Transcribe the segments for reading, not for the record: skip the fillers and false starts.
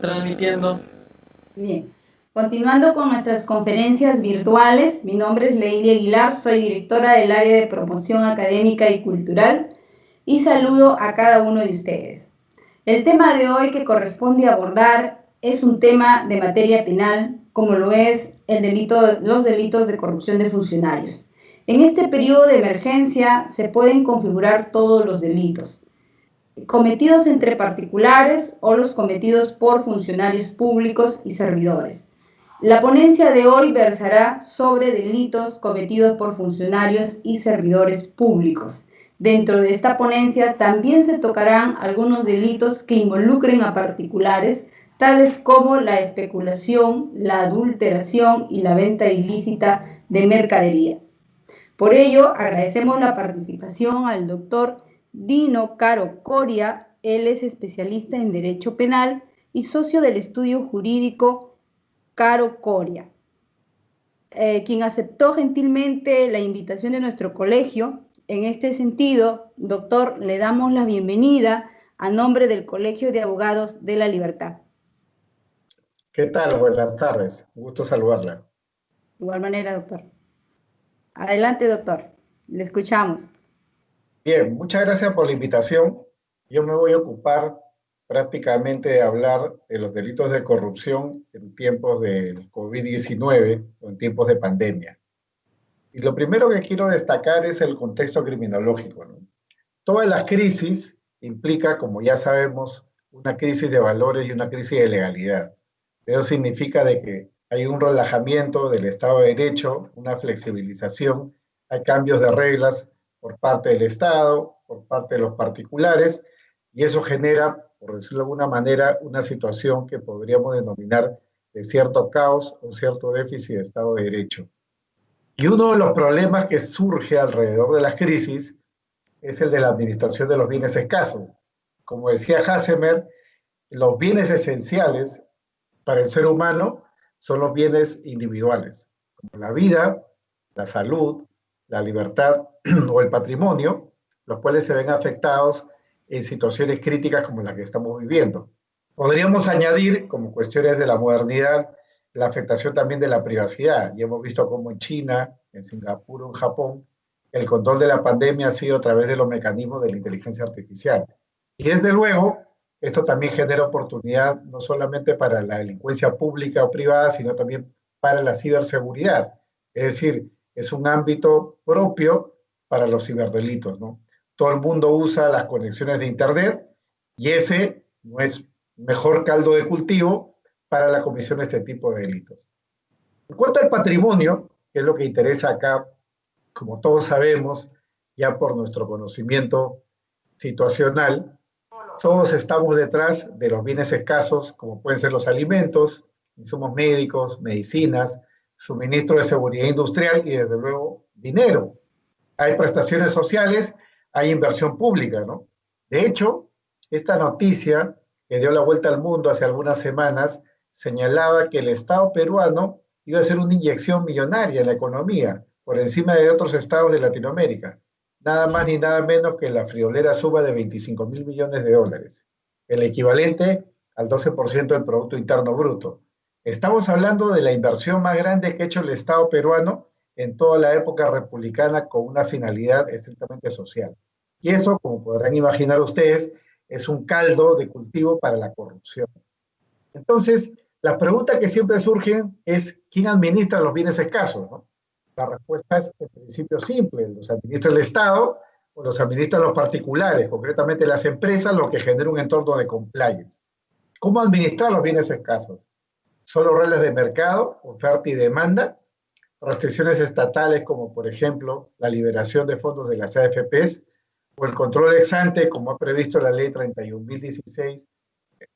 Transmitiendo. Bien. Continuando con nuestras conferencias virtuales, mi nombre es Leilia Aguilar, soy directora del área de promoción académica y cultural y saludo a cada uno de ustedes. El tema de hoy que corresponde abordar es un tema de materia penal, como lo es los delitos de corrupción de funcionarios. En este periodo de emergencia se pueden configurar todos los delitos cometidos entre particulares o los cometidos por funcionarios públicos y servidores. La ponencia de hoy versará sobre delitos cometidos por funcionarios y servidores públicos. Dentro de esta ponencia también se tocarán algunos delitos que involucren a particulares, tales como la especulación, la adulteración y la venta ilícita de mercadería. Por ello, agradecemos la participación al doctor Dino Caro Coria. Él es especialista en Derecho Penal y socio del estudio jurídico Caro Coria, quien aceptó gentilmente la invitación de nuestro colegio. En este sentido, doctor, le damos la bienvenida a nombre del Colegio de Abogados de la Libertad. ¿Qué tal? Buenas tardes. Un gusto saludarla. De igual manera, doctor. Adelante, doctor. Le escuchamos. Bien, muchas gracias por la invitación. Yo me voy a ocupar prácticamente de hablar de los delitos de corrupción en tiempos del COVID-19 o en tiempos de pandemia. Y lo primero que quiero destacar es el contexto criminológico, ¿no? Todas las crisis implica, como ya sabemos, una crisis de valores y una crisis de legalidad. Eso significa de que hay un relajamiento del Estado de Derecho, una flexibilización, hay cambios de reglas por parte del Estado, por parte de los particulares, y eso genera, por decirlo de alguna manera, una situación que podríamos denominar de cierto caos o cierto déficit de Estado de Derecho. Y uno de los problemas que surge alrededor de las crisis es el de la administración de los bienes escasos. Como decía Hassemer, los bienes esenciales para el ser humano son los bienes individuales, como la vida, la salud, la libertad o el patrimonio, los cuales se ven afectados en situaciones críticas como las que estamos viviendo. Podríamos añadir, como cuestiones de la modernidad, la afectación también de la privacidad. Y hemos visto cómo en China, en Singapur o en Japón, el control de la pandemia ha sido a través de los mecanismos de la inteligencia artificial. Y desde luego, esto también genera oportunidad no solamente para la delincuencia pública o privada, sino también para la ciberseguridad. Es decir, es un ámbito propio para los ciberdelitos, ¿no? Todo el mundo usa las conexiones de Internet y ese no es mejor caldo de cultivo para la comisión de este tipo de delitos. En cuanto al patrimonio, que es lo que interesa acá, como todos sabemos, ya por nuestro conocimiento situacional, todos estamos detrás de los bienes escasos, como pueden ser los alimentos, insumos médicos, medicinas, suministro de seguridad industrial y desde luego dinero. Hay prestaciones sociales, hay inversión pública, ¿no? De hecho, esta noticia que dio la vuelta al mundo hace algunas semanas señalaba que el Estado peruano iba a hacer una inyección millonaria en la economía por encima de otros estados de Latinoamérica. Nada más ni nada menos que la friolera suma de 25.000 millones de dólares, el equivalente al 12% del Producto Interno Bruto. Estamos hablando de la inversión más grande que ha hecho el Estado peruano en toda la época republicana con una finalidad estrictamente social. Y eso, como podrán imaginar ustedes, es un caldo de cultivo para la corrupción. Entonces, las preguntas que siempre surgen es, ¿quién administra los bienes escasos? ¿No? La respuesta es, en principio, simple. ¿Los administra el Estado o los administran los particulares, concretamente las empresas, lo que genera un entorno de compliance? ¿Cómo administrar los bienes escasos? ¿Solo reglas de mercado, oferta y demanda? ¿Restricciones estatales como, por ejemplo, la liberación de fondos de las AFPs o el control ex ante, como ha previsto la ley 31.016,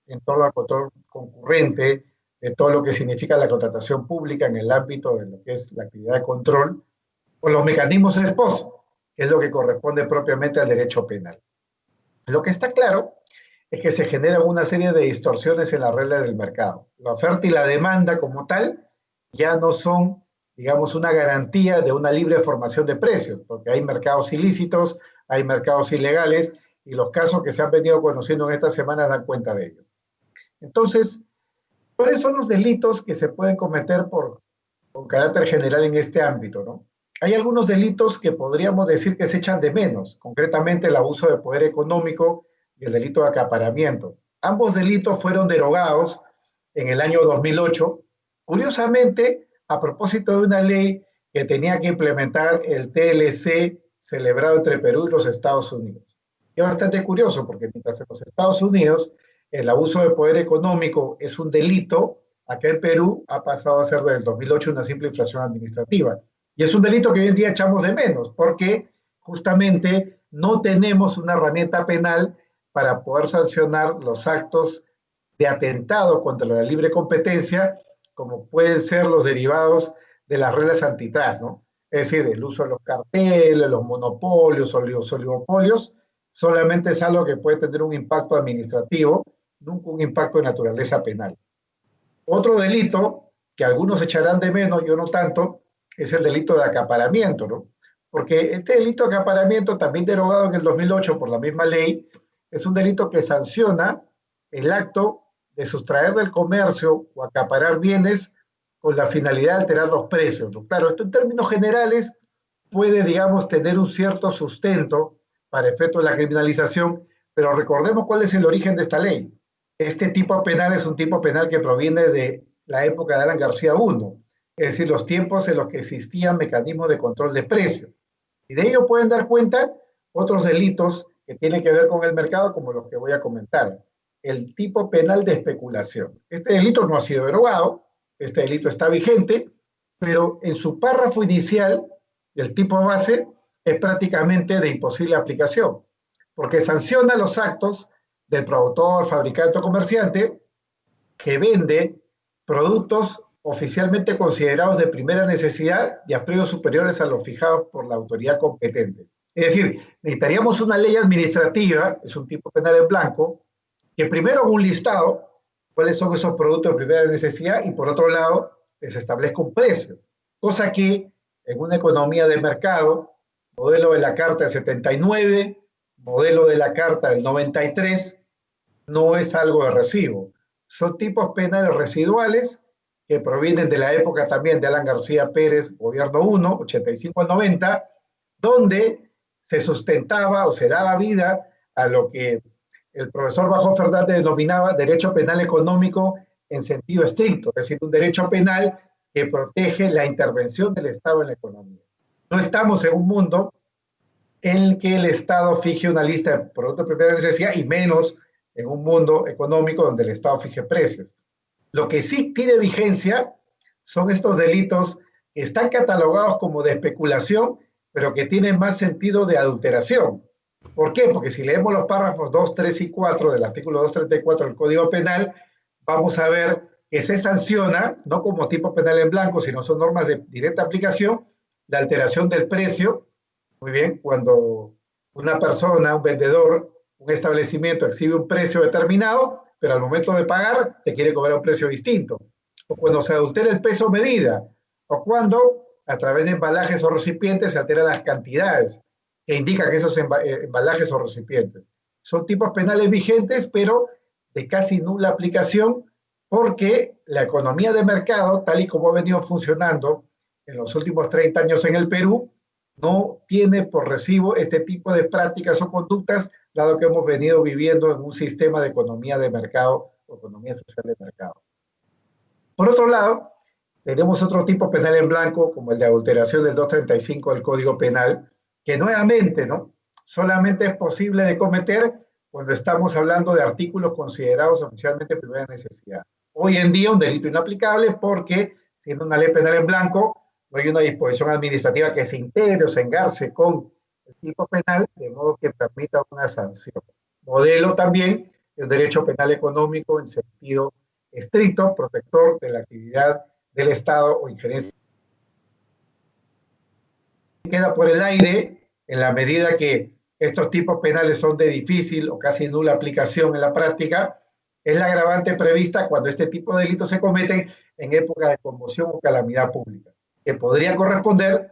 en torno al control concurrente de todo lo que significa la contratación pública en el ámbito de lo que es la actividad de control, o los mecanismos ex post, que es lo que corresponde propiamente al derecho penal? Lo que está claro es que se generan una serie de distorsiones en la regla del mercado. La oferta y la demanda como tal ya no son, digamos, una garantía de una libre formación de precios, porque hay mercados ilícitos, hay mercados ilegales, y los casos que se han venido conociendo en estas semanas dan cuenta de ello. Entonces, ¿Cuáles son los delitos que se pueden cometer con carácter general en este ámbito, ¿no? Hay algunos delitos que podríamos decir que se echan de menos, concretamente el abuso de poder económico y el delito de acaparamiento. Ambos delitos fueron derogados en el año 2008, curiosamente a propósito de una ley que tenía que implementar el TLC celebrado entre Perú y los Estados Unidos. Y es bastante curioso porque mientras en los Estados Unidos el abuso de poder económico es un delito, acá en Perú ha pasado a ser desde el 2008 una simple infracción administrativa. Y es un delito que hoy en día echamos de menos, porque justamente no tenemos una herramienta penal para poder sancionar los actos de atentado contra la libre competencia, como pueden ser los derivados de las reglas antitrust, ¿no? Es decir, el uso de los carteles, los monopolios o los oligopolios, solamente es algo que puede tener un impacto administrativo, nunca un impacto de naturaleza penal. Otro delito que algunos echarán de menos, yo no tanto, es el delito de acaparamiento, ¿no? Porque este delito de acaparamiento, también derogado en el 2008 por la misma ley, es un delito que sanciona el acto de sustraer del comercio o acaparar bienes con la finalidad de alterar los precios, ¿no? Claro, esto en términos generales puede, digamos, tener un cierto sustento para efecto de la criminalización, pero recordemos cuál es el origen de esta ley. Este tipo penal es un tipo penal que proviene de la época de Alan García I, es decir, los tiempos en los que existían mecanismos de control de precios. Y de ello pueden dar cuenta otros delitos que tienen que ver con el mercado, como los que voy a comentar. El tipo penal de especulación. Este delito no ha sido derogado, este delito está vigente, pero en su párrafo inicial, el tipo base es prácticamente de imposible aplicación, porque sanciona los actos del productor, fabricante o comerciante que vende productos oficialmente considerados de primera necesidad y a precios superiores a los fijados por la autoridad competente. Es decir, necesitaríamos una ley administrativa, es un tipo penal en blanco, que primero haga un listado, cuáles son esos productos de primera necesidad, y por otro lado, les establezca un precio. Cosa que en una economía de mercado, modelo de la Carta del 79, modelo de la Carta del 93, no es algo de recibo. Son tipos penales residuales que provienen de la época también de Alan García Pérez, gobierno 1, 85 al 90, donde se sustentaba o se daba vida a lo que el profesor Bajo Fernández denominaba derecho penal económico en sentido estricto, es decir, un derecho penal que protege la intervención del Estado en la economía. No estamos en un mundo en el que el Estado fije una lista de productos de primera necesidad y menos en un mundo económico donde el Estado fije precios. Lo que sí tiene vigencia son estos delitos que están catalogados como de especulación, pero que tienen más sentido de adulteración. ¿Por qué? Porque si leemos los párrafos 2, 3 y 4 del artículo 234 del Código Penal, vamos a ver que se sanciona, no como tipo penal en blanco, sino son normas de directa aplicación, la alteración del precio. Muy bien, cuando una persona, un vendedor, un establecimiento exhibe un precio determinado, pero al momento de pagar te quiere cobrar un precio distinto. O cuando se adultera el peso medida, o cuando a través de embalajes o recipientes se alteran las cantidades, que indica que esos embalajes o recipientes son tipos penales vigentes, pero de casi nula aplicación, porque la economía de mercado, tal y como ha venido funcionando en los últimos 30 años en el Perú, no tiene por recibo este tipo de prácticas o conductas, dado que hemos venido viviendo en un sistema de economía de mercado o economía social de mercado. Por otro lado, tenemos otro tipo penal en blanco, como el de adulteración del 235 del Código Penal, que nuevamente, ¿no?, solamente es posible de cometer cuando estamos hablando de artículos considerados oficialmente de primera necesidad. Hoy en día un delito inaplicable porque, siendo una ley penal en blanco, no hay una disposición administrativa que se integre o se engarce con el tipo penal, de modo que permita una sanción. Modelo también el derecho penal económico en sentido estricto, protector de la actividad del Estado o injerencia. Queda por el aire en la medida que estos tipos penales son de difícil o casi nula aplicación en la práctica, es la agravante prevista cuando este tipo de delitos se cometen en época de conmoción o calamidad pública, que podría corresponder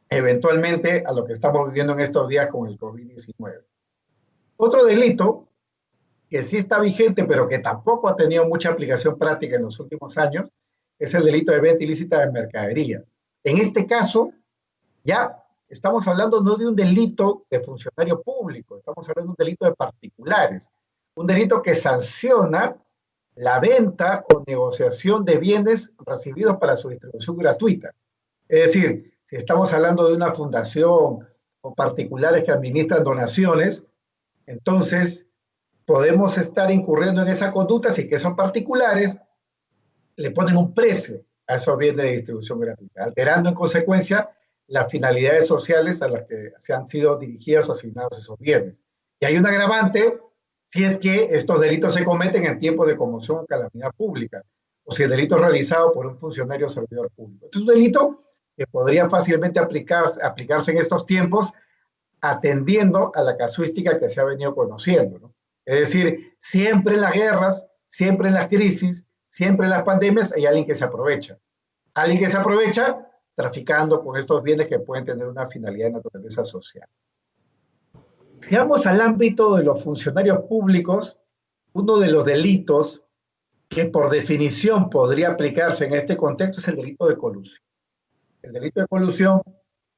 eventualmente a lo que estamos viviendo en estos días con el COVID-19. Otro delito que sí está vigente, pero que tampoco ha tenido mucha aplicación práctica en los últimos años, es el delito de venta ilícita de mercadería. En este caso, ya estamos hablando no de un delito de funcionario público, estamos hablando de un delito de particulares, un delito que sanciona la venta o negociación de bienes recibidos para su distribución gratuita. Es decir, si estamos hablando de una fundación o particulares que administran donaciones, entonces podemos estar incurriendo en esa conducta si que son particulares le ponen un precio a esos bienes de distribución gratuita, alterando en consecuencia las finalidades sociales a las que se han sido dirigidos o asignados esos bienes. Y hay un agravante si es que estos delitos se cometen en tiempos de conmoción o calamidad pública, o si el delito es realizado por un funcionario o servidor público. Este es un delito que podría fácilmente aplicarse en estos tiempos atendiendo a la casuística que se ha venido conociendo, ¿no? Es decir, siempre en las guerras, siempre en las crisis, siempre en las pandemias hay alguien que se aprovecha. Alguien que se aprovecha traficando con estos bienes que pueden tener una finalidad de naturaleza social. Si vamos al ámbito de los funcionarios públicos, uno de los delitos que por definición podría aplicarse en este contexto es el delito de colusión. El delito de colusión,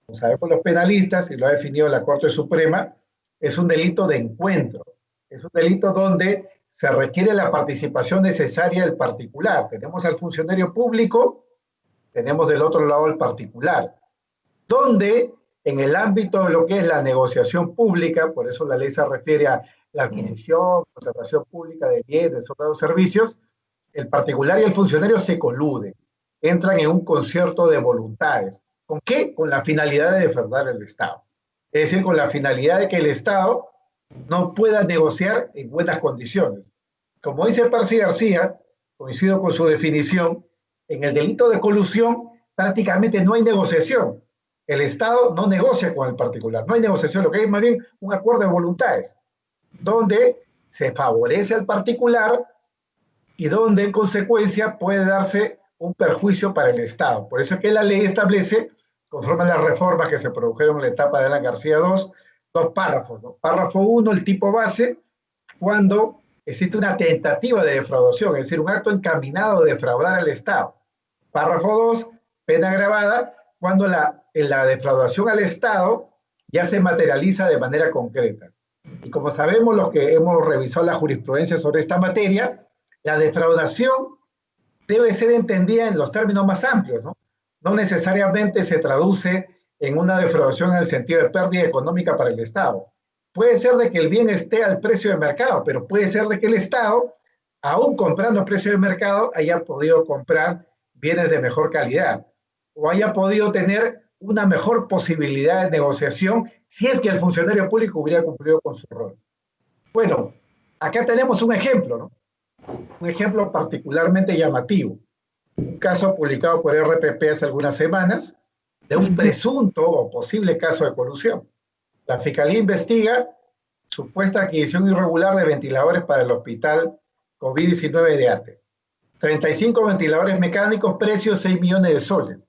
como sabemos los penalistas, y lo ha definido la Corte Suprema, es un delito de encuentro. Es un delito donde se requiere la participación necesaria del particular. Tenemos al funcionario público, tenemos del otro lado al particular, donde en el ámbito de lo que es la negociación pública, por eso la ley se refiere a la adquisición, contratación pública de bienes o servicios, el particular y el funcionario se coluden, entran en un concierto de voluntades. ¿Con qué? Con la finalidad de defraudar el Estado. Es decir, con la finalidad de que el Estado no pueda negociar en buenas condiciones. Como dice Parsi García, coincido con su definición, en el delito de colusión prácticamente no hay negociación. El Estado no negocia con el particular, no hay negociación, lo que es más bien un acuerdo de voluntades, donde se favorece al particular y donde en consecuencia puede darse un perjuicio para el Estado. Por eso es que la ley establece, conforme a las reformas que se produjeron en la etapa de Alan García II, dos párrafos, ¿no? Párrafo 1, el tipo base, cuando existe una tentativa de defraudación, es decir, un acto encaminado de defraudar al Estado. Párrafo 2, pena agravada, cuando la defraudación al Estado ya se materializa de manera concreta. Y como sabemos los que hemos revisado la jurisprudencia sobre esta materia, la defraudación debe ser entendida en los términos más amplios, ¿no? No necesariamente se traduce en una defraudación en el sentido de pérdida económica para el Estado. Puede ser de que el bien esté al precio de mercado, pero puede ser de que el Estado, aún comprando a precio de mercado, haya podido comprar bienes de mejor calidad o haya podido tener una mejor posibilidad de negociación si es que el funcionario público hubiera cumplido con su rol. Bueno, acá tenemos un ejemplo, ¿no? Un ejemplo particularmente llamativo. Un caso publicado por RPP hace algunas semanas de un presunto o posible caso de corrupción. La Fiscalía investiga supuesta adquisición irregular de ventiladores para el hospital COVID-19 de ATE. 35 ventiladores mecánicos, precio 6 millones de soles.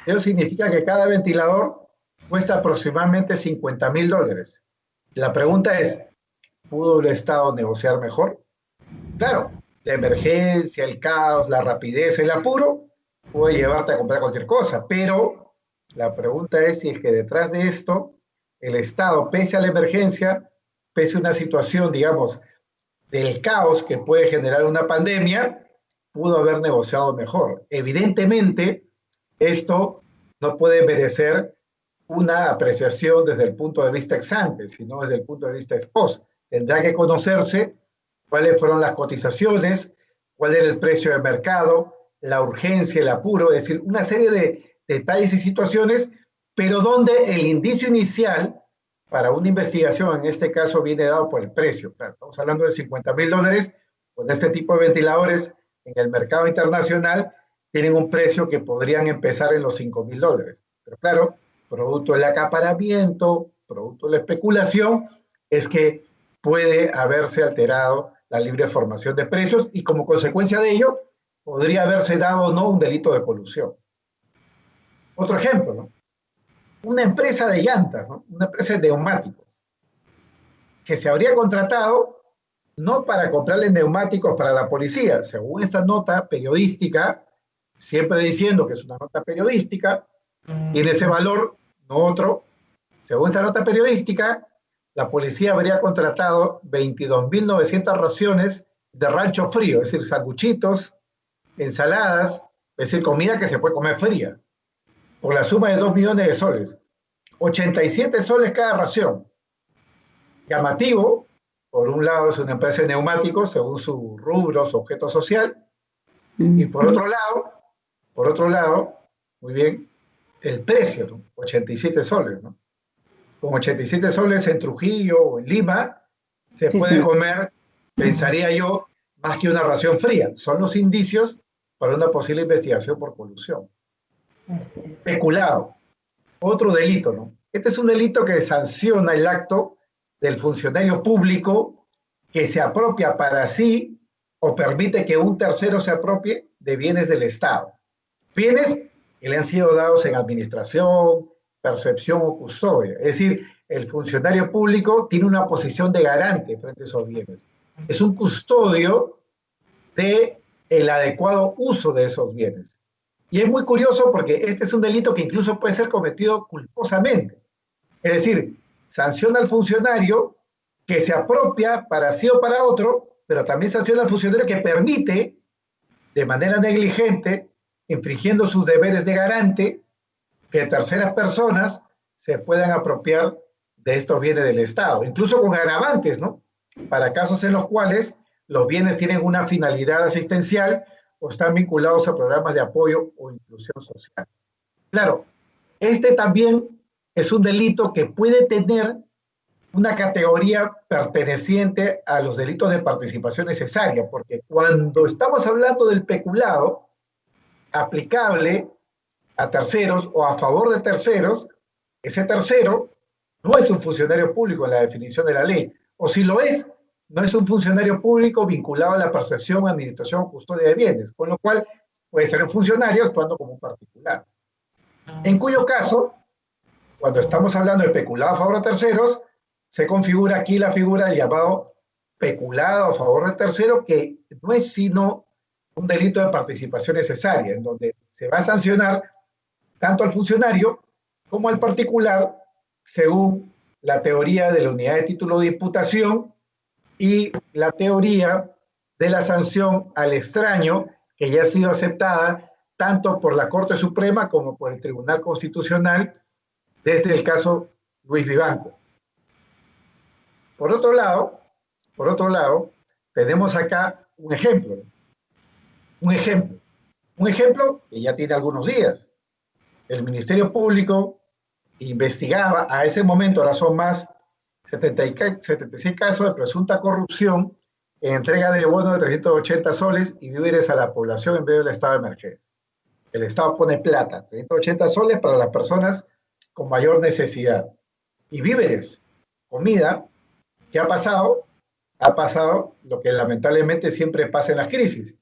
Eso significa que cada ventilador cuesta aproximadamente $50,000. La pregunta es, ¿pudo el Estado negociar mejor? Claro, la emergencia, el caos, la rapidez, el apuro puede llevarte a comprar cualquier cosa, pero la pregunta es si es que detrás de esto el Estado, pese a la emergencia, pese a una situación, digamos, del caos que puede generar una pandemia, pudo haber negociado mejor. Evidentemente, esto no puede merecer una apreciación desde el punto de vista ex ante, sino desde el punto de vista ex post. Tendrá que conocerse cuáles fueron las cotizaciones, cuál era el precio de mercado, la urgencia, el apuro, es decir, una serie de detalles y situaciones, pero donde el indicio inicial para una investigación, en este caso, viene dado por el precio. Claro, estamos hablando de $50,000, pues este tipo de ventiladores en el mercado internacional tienen un precio que podrían empezar en los $5,000. Pero claro, producto del acaparamiento, producto de la especulación, es que puede haberse alterado la libre formación de precios y como consecuencia de ello podría haberse dado o no un delito de colusión. Otro ejemplo, ¿no? Una empresa de llantas, ¿no? Una empresa de neumáticos, que se habría contratado no para comprarle neumáticos para la policía. Según esta nota periodística, siempre diciendo que es una nota periodística, tiene ese valor, no otro. Según esta nota periodística, la policía habría contratado 22.900 raciones de rancho frío, es decir, sanguchitos, ensaladas, es decir, comida que se puede comer fría, por la suma de 2 millones de soles. 87 soles cada ración. Llamativo, por un lado es una empresa de neumáticos, según su rubro, su objeto social, y por otro lado, muy bien, el precio, ¿no? 87 soles, ¿no? Con 87 soles en Trujillo o en Lima, se Sí, puede señor. comer, pensaría yo, más que una ración fría. Son los indicios para una posible investigación por colusión. Así es. Peculado, otro delito, ¿no? Este es un delito que sanciona el acto del funcionario público que se apropia para sí o permite que un tercero se apropie de bienes del Estado. Bienes que le han sido dados en administración, percepción o custodia. Es decir, el funcionario público tiene una posición de garante frente a esos bienes. Es un custodio de el adecuado uso de esos bienes. Y es muy curioso porque este es un delito que incluso puede ser cometido culposamente. Es decir, sanciona al funcionario que se apropia para sí o para otro, pero también sanciona al funcionario que permite de manera negligente, infringiendo sus deberes de garante, que terceras personas se puedan apropiar de estos bienes del Estado, incluso con agravantes, ¿no? Para casos en los cuales los bienes tienen una finalidad asistencial o están vinculados a programas de apoyo o inclusión social. Claro, este también es un delito que puede tener una categoría perteneciente a los delitos de participación necesaria, porque cuando estamos hablando del peculado aplicable a terceros o a favor de terceros, ese tercero no es un funcionario público en la definición de la ley, o si lo es, no es un funcionario público vinculado a la percepción, administración o custodia de bienes, con lo cual puede ser un funcionario actuando como un particular. En cuyo caso, cuando estamos hablando de peculado a favor de terceros, se configura aquí la figura del llamado peculado a favor de tercero, que no es sino un delito de participación necesaria, en donde se va a sancionar tanto al funcionario como al particular, según la teoría de la unidad de título de imputación y la teoría de la sanción al extraño, que ya ha sido aceptada tanto por la Corte Suprema como por el Tribunal Constitucional desde el caso Luis Vivanco. Por otro lado, por otro lado, tenemos acá un ejemplo, un ejemplo, un ejemplo que ya tiene algunos días. El Ministerio Público investigaba a ese momento, ahora son más 76 casos de presunta corrupción en entrega de bonos de 380 soles y víveres a la población en medio del estado de emergencia. El Estado pone plata, 380 soles para las personas con mayor necesidad. Y víveres, comida. ¿Qué ha pasado? Ha pasado lo que lamentablemente siempre pasa en las crisis.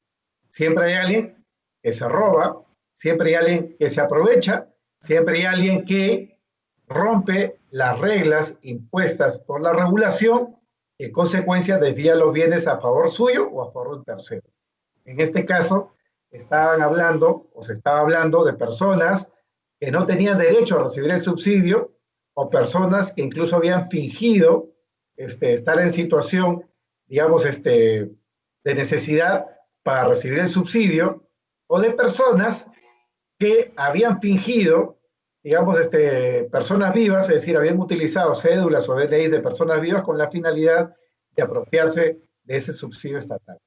Siempre hay alguien que se roba, siempre hay alguien que se aprovecha, siempre hay alguien que rompe las reglas impuestas por la regulación y en consecuencia desvía los bienes a favor suyo o a favor de un tercero. En este caso, estaban hablando o se estaba hablando de personas que no tenían derecho a recibir el subsidio o personas que incluso habían fingido estar en situación, digamos, de necesidad para recibir el subsidio, o de personas que habían fingido, digamos, personas vivas, es decir, habían utilizado cédulas o DNI de personas vivas con la finalidad de apropiarse de ese subsidio estatal.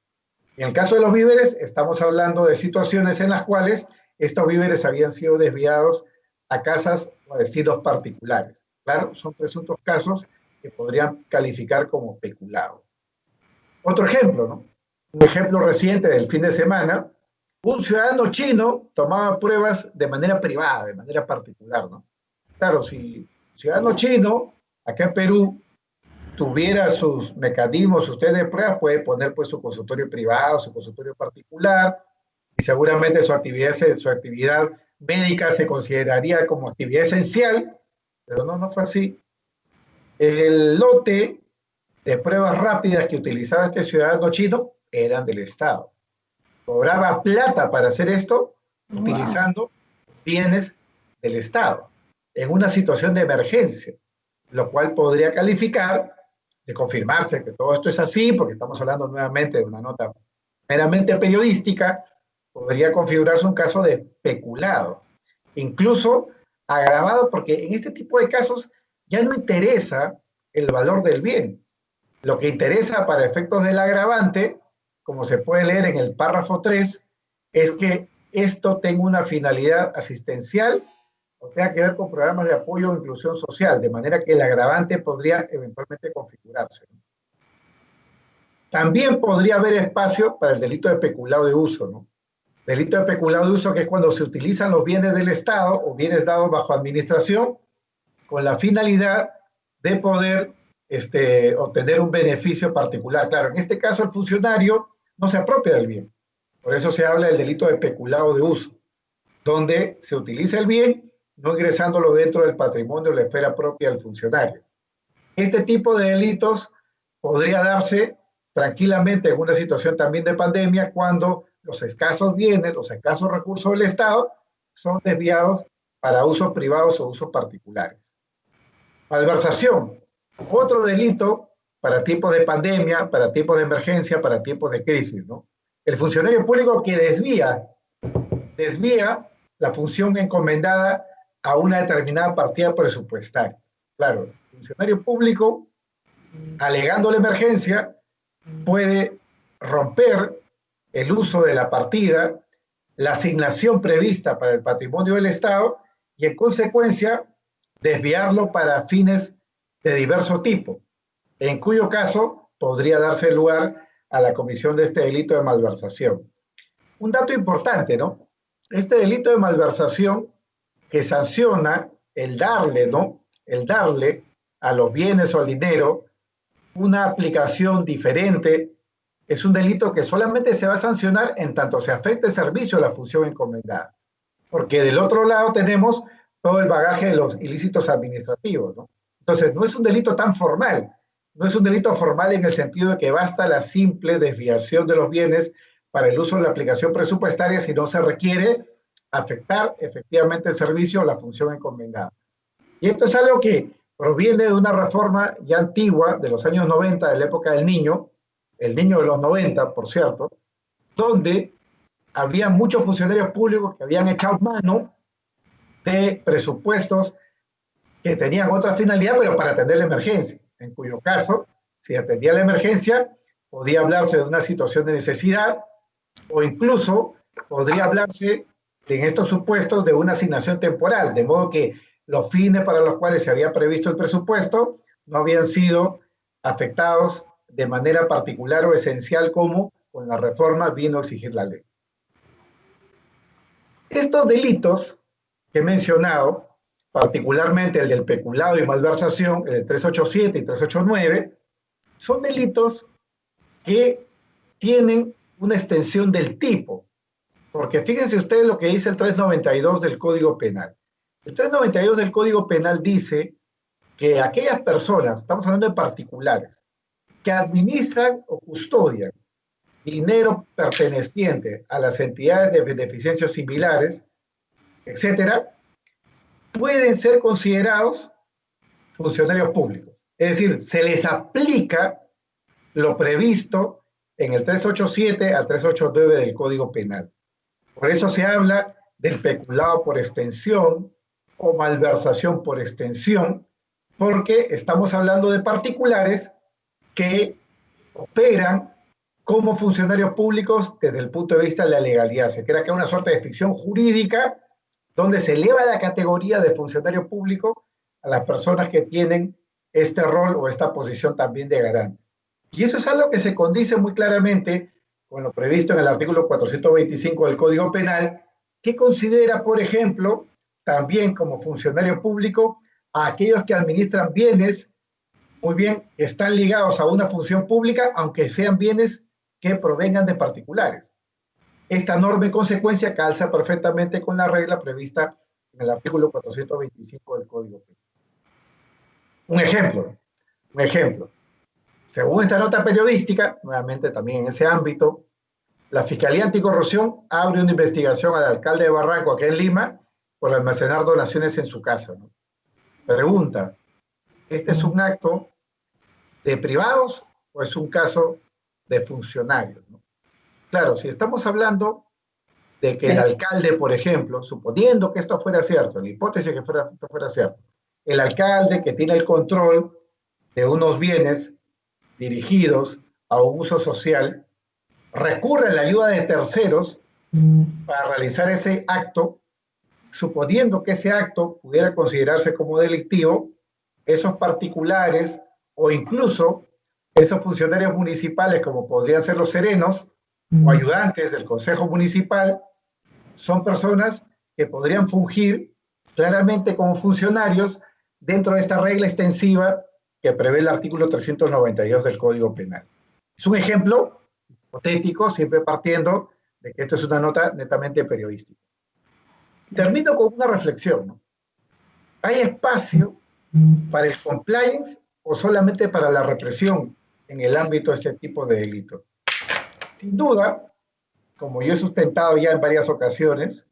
En el caso de los víveres, estamos hablando de situaciones en las cuales estos víveres habían sido desviados a casas o a destinos particulares. Claro, son presuntos casos que podrían calificar como peculado. Otro ejemplo, ¿no? Un ejemplo reciente del fin de semana, un ciudadano chino tomaba pruebas de manera privada, de manera particular, ¿no? Claro, si un ciudadano chino, acá en Perú, tuviera sus mecanismos, sus test de pruebas, puede poner pues su consultorio privado, su consultorio particular, y seguramente su actividad médica se consideraría como actividad esencial, pero no, no fue así. El lote de pruebas rápidas que utilizaba este ciudadano chino eran del Estado. Cobraba plata para hacer esto Wow. utilizando bienes del Estado en una situación de emergencia, lo cual podría calificar de confirmarse que todo esto es así, porque estamos hablando nuevamente de una nota meramente periodística, podría configurarse un caso de peculado, incluso agravado, porque en este tipo de casos ya no interesa el valor del bien. Lo que interesa para efectos del agravante, como se puede leer en el párrafo 3, es que esto tenga una finalidad asistencial o tenga que ver con programas de apoyo o inclusión social, de manera que el agravante podría eventualmente configurarse. También podría haber espacio para el delito de peculado de uso, ¿no? Delito de peculado de uso, que es cuando se utilizan los bienes del Estado o bienes dados bajo administración con la finalidad de poder obtener un beneficio particular. Claro, en este caso el funcionario no se apropia del bien. Por eso se habla del delito de peculado de uso, donde se utiliza el bien no ingresándolo dentro del patrimonio o la esfera propia del funcionario. Este tipo de delitos podría darse tranquilamente en una situación también de pandemia cuando los escasos bienes, los escasos recursos del Estado son desviados para usos privados o usos particulares. Malversación, otro delito para tiempos de pandemia, para tiempos de emergencia, para tiempos de crisis, ¿no? El funcionario público que desvía la función encomendada a una determinada partida presupuestaria. Claro, el funcionario público, alegando la emergencia, puede romper el uso de la partida, la asignación prevista para el patrimonio del Estado y en consecuencia desviarlo para fines de diverso tipo, en cuyo caso podría darse lugar a la comisión de este delito de malversación. Un dato importante, ¿no? Este delito de malversación que sanciona el darle, ¿no? El darle a los bienes o al dinero una aplicación diferente es un delito que solamente se va a sancionar en tanto se afecte el servicio a la función encomendada. Porque del otro lado tenemos todo el bagaje de los ilícitos administrativos, ¿no? Entonces, no es un delito tan formal, no es un delito formal en el sentido de que basta la simple desviación de los bienes para el uso de la aplicación presupuestaria, sino se requiere afectar efectivamente el servicio o la función encomendada. Y esto es algo que proviene de una reforma ya antigua, de los años 90, de la época del niño, el niño de los 90, por cierto, donde había muchos funcionarios públicos que habían echado mano de presupuestos que tenían otra finalidad, pero para atender la emergencia, en cuyo caso, si atendía la emergencia, podía hablarse de una situación de necesidad o incluso podría hablarse en estos supuestos de una asignación temporal, de modo que los fines para los cuales se había previsto el presupuesto no habían sido afectados de manera particular o esencial como con la reforma vino a exigir la ley. Estos delitos que he mencionado, particularmente el del peculado y malversación, el 387 y 389, son delitos que tienen una extensión del tipo, porque fíjense ustedes lo que dice el 392 del Código Penal. El 392 del Código Penal dice que aquellas personas, estamos hablando de particulares, que administran o custodian dinero perteneciente a las entidades de beneficencios similares, etcétera, pueden ser considerados funcionarios públicos. Es decir, se les aplica lo previsto en el 387 al 389 del Código Penal. Por eso se habla del peculado por extensión o malversación por extensión, porque estamos hablando de particulares que operan como funcionarios públicos desde el punto de vista de la legalidad. Se crea que es una suerte de ficción jurídica donde se eleva la categoría de funcionario público a las personas que tienen este rol o esta posición también de garante. Y eso es algo que se condice muy claramente con lo previsto en el artículo 425 del Código Penal, que considera, por ejemplo, también como funcionario público a aquellos que administran bienes, muy bien, están ligados a una función pública, aunque sean bienes que provengan de particulares. Esta norma en consecuencia calza perfectamente con la regla prevista en el artículo 425 del Código Penal. Un ejemplo, un ejemplo. Según esta nota periodística, nuevamente también en ese ámbito, la Fiscalía Anticorrupción abre una investigación al alcalde de Barranco, aquí en Lima, por almacenar donaciones en su casa, ¿no? Pregunta, ¿este es un acto de privados o es un caso de funcionarios, ¿no? Claro, si estamos hablando de que el alcalde, por ejemplo, suponiendo que esto fuera cierto, la hipótesis que esto fuera cierto, el alcalde que tiene el control de unos bienes dirigidos a un uso social, recurre a la ayuda de terceros para realizar ese acto, suponiendo que ese acto pudiera considerarse como delictivo, esos particulares o incluso esos funcionarios municipales, como podrían ser los serenos o ayudantes del Consejo Municipal, son personas que podrían fungir claramente como funcionarios dentro de esta regla extensiva que prevé el artículo 392 del Código Penal. Es un ejemplo hipotético, siempre partiendo de que esto es una nota netamente periodística. Termino con una reflexión, ¿no? ¿Hay espacio para el compliance o solamente para la represión en el ámbito de este tipo de delitos? Sin duda, como yo he sustentado ya en varias ocasiones,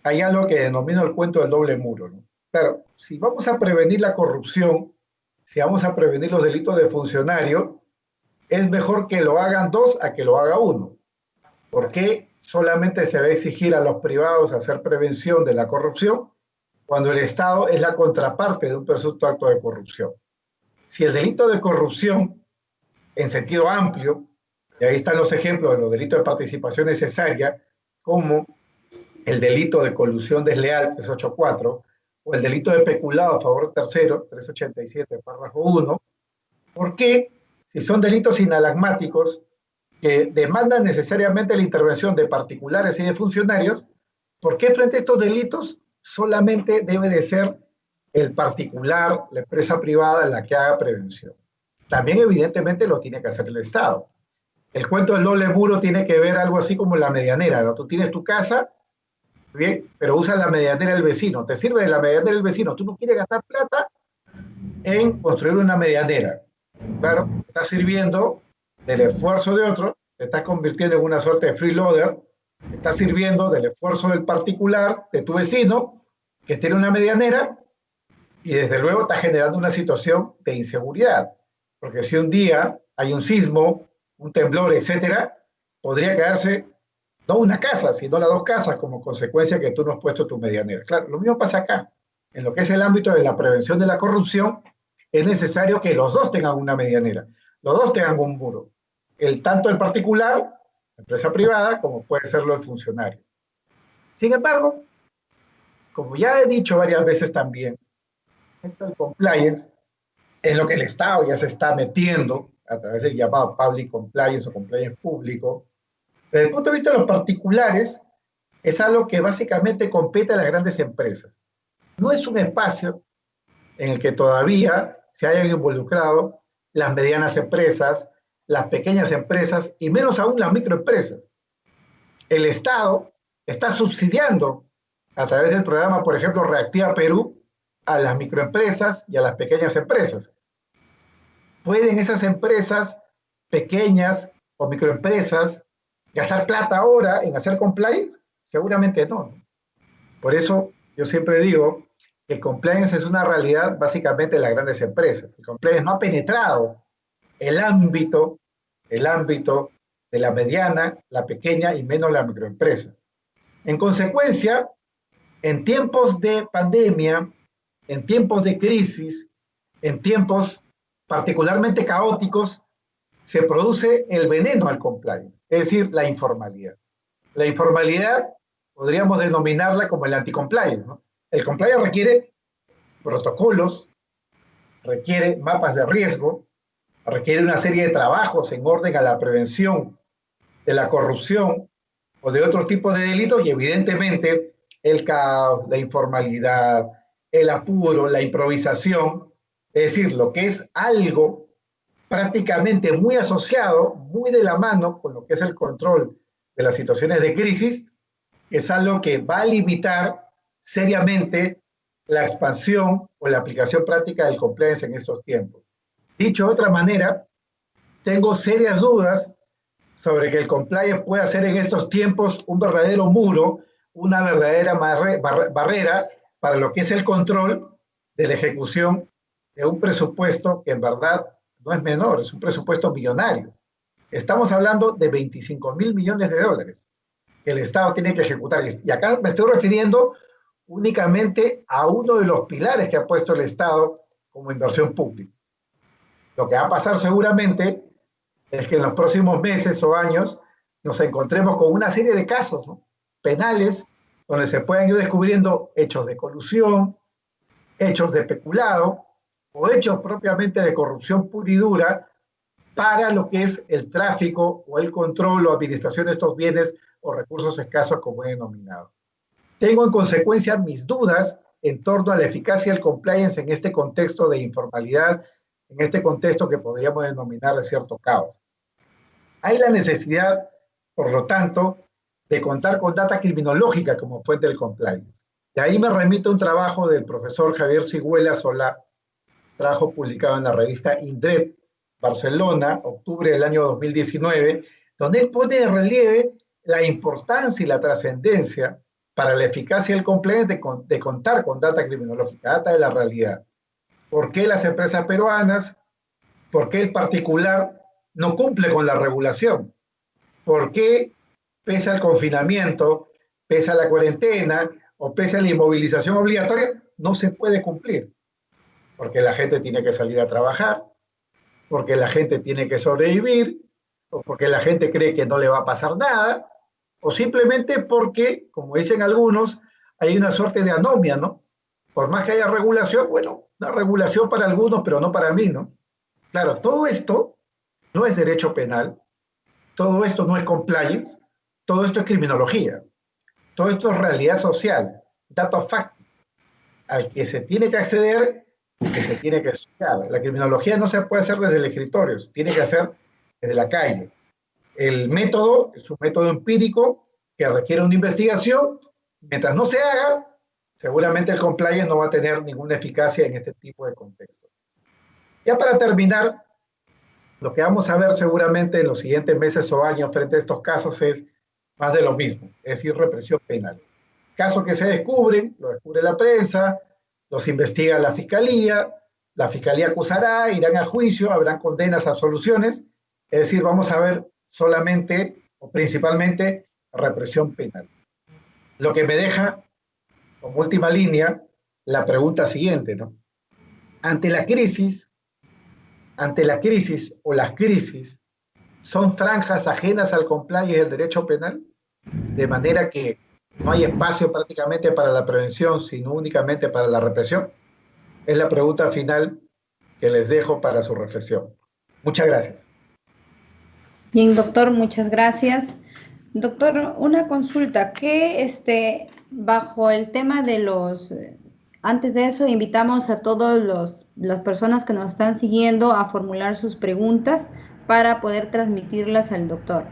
hay algo que denomino el cuento del doble muro, ¿no? Claro, si vamos a prevenir la corrupción, si vamos a prevenir los delitos de funcionario, es mejor que lo hagan dos a que lo haga uno. ¿Por qué solamente se va a exigir a los privados hacer prevención de la corrupción cuando el Estado es la contraparte de un presunto acto de corrupción? Si el delito de corrupción, en sentido amplio, y ahí están los ejemplos de los delitos de participación necesaria, como el delito de colusión desleal, 384, o el delito de peculado a favor de tercero, 387, párrafo 1, ¿por qué, si son delitos inalagmáticos que demandan necesariamente la intervención de particulares y de funcionarios, por qué frente a estos delitos solamente debe de ser el particular, la empresa privada, la que haga prevención? También evidentemente lo tiene que hacer el Estado. El cuento del doble muro tiene que ver algo así como la medianera, ¿no? Tú tienes tu casa, bien, pero usas la medianera del vecino, te sirve de la medianera del vecino, tú no quieres gastar plata en construir una medianera. Claro, te está sirviendo del esfuerzo de otro, te estás convirtiendo en una suerte de freeloader, te está sirviendo del esfuerzo del particular, de tu vecino, que tiene una medianera, y desde luego está generando una situación de inseguridad, porque si un día hay un sismo, un temblor, etcétera, podría quedarse no una casa, sino las dos casas como consecuencia que tú no has puesto tu medianera. Claro, lo mismo pasa acá. En lo que es el ámbito de la prevención de la corrupción, es necesario que los dos tengan una medianera, los dos tengan un muro. Tanto el particular, la empresa privada, como puede serlo el funcionario. Sin embargo, como ya he dicho varias veces también, esto del compliance, en lo que el Estado ya se está metiendo a través del llamado public compliance o compliance público, desde el punto de vista de los particulares, es algo que básicamente compete a las grandes empresas. No es un espacio en el que todavía se hayan involucrado las medianas empresas, las pequeñas empresas y menos aún las microempresas. El Estado está subsidiando a través del programa, por ejemplo, Reactiva Perú, a las microempresas y a las pequeñas empresas. ¿Pueden esas empresas pequeñas o microempresas gastar plata ahora en hacer compliance? Seguramente no. Por eso yo siempre digo que el compliance es una realidad básicamente de las grandes empresas. El compliance no ha penetrado el ámbito, el ámbito de la mediana, la pequeña y menos la microempresa. En consecuencia, en tiempos de pandemia, en tiempos de crisis, en tiempos particularmente caóticos, se produce el veneno al compliance, es decir, la informalidad. La informalidad podríamos denominarla como el anticompliance, ¿no? El compliance requiere protocolos, requiere mapas de riesgo, requiere una serie de trabajos en orden a la prevención de la corrupción o de otros tipos de delitos y evidentemente el caos, la informalidad, el apuro, la improvisación, es decir, lo que es algo prácticamente muy asociado, muy de la mano con lo que es el control de las situaciones de crisis, es algo que va a limitar seriamente la expansión o la aplicación práctica del compliance en estos tiempos. Dicho de otra manera, tengo serias dudas sobre que el compliance pueda ser en estos tiempos un verdadero muro, una verdadera barrera para lo que es el control de la ejecución de un presupuesto que en verdad no es menor, es un presupuesto millonario. Estamos hablando de 25.000 millones de dólares que el Estado tiene que ejecutar. Y acá me estoy refiriendo únicamente a uno de los pilares que ha puesto el Estado como inversión pública. Lo que va a pasar seguramente es que en los próximos meses o años nos encontremos con una serie de casos, ¿no?, penales, donde se puedan ir descubriendo hechos de colusión, hechos de peculado o hechos propiamente de corrupción pura y dura para lo que es el tráfico o el control o administración de estos bienes o recursos escasos, como he denominado. Tengo en consecuencia mis dudas en torno a la eficacia del compliance en este contexto de informalidad, en este contexto que podríamos denominar de cierto caos. Hay la necesidad, por lo tanto, de contar con data criminológica como fuente del compliance. De ahí me remito a un trabajo del profesor Javier Sigüela Solá, trabajo publicado en la revista INDREP, Barcelona, octubre del año 2019, donde él pone de relieve la importancia y la trascendencia para la eficacia del compliance de contar con data criminológica, data de la realidad. ¿Por qué las empresas peruanas, por qué el particular no cumple con la regulación? ¿Por qué, pese al confinamiento, pese a la cuarentena o pese a la inmovilización obligatoria, no se puede cumplir? Porque la gente tiene que salir a trabajar, porque la gente tiene que sobrevivir, o porque la gente cree que no le va a pasar nada, o simplemente porque, como dicen algunos, hay una suerte de anomia, ¿no? Por más que haya regulación, bueno, una regulación para algunos, pero no para mí, ¿no? Claro, todo esto no es derecho penal, todo esto no es compliance, todo esto es criminología, todo esto es realidad social, dato fáctico, al que se tiene que acceder y que se tiene que estudiar. La criminología no se puede hacer desde el escritorio, se tiene que hacer desde la calle. El método es un método empírico que requiere una investigación. Mientras no se haga, seguramente el compliance no va a tener ninguna eficacia en este tipo de contextos. Ya para terminar, lo que vamos a ver seguramente en los siguientes meses o años frente a estos casos es más de lo mismo, es decir, represión penal. Casos que se descubren, lo descubre la prensa, los investiga la fiscalía acusará, irán a juicio, habrán condenas, absoluciones, es decir, vamos a ver solamente o principalmente represión penal. Lo que me deja como última línea la pregunta siguiente, ¿no? Ante la crisis o las crisis, ¿son franjas ajenas al compliance y el derecho penal? De manera que no hay espacio prácticamente para la prevención, sino únicamente para la represión. Es la pregunta final que les dejo para su reflexión. Muchas gracias. Bien, doctor, muchas gracias. Doctor, una consulta, bajo el tema de antes de eso, invitamos a todas las personas que nos están siguiendo a formular sus preguntas para poder transmitirlas al doctor.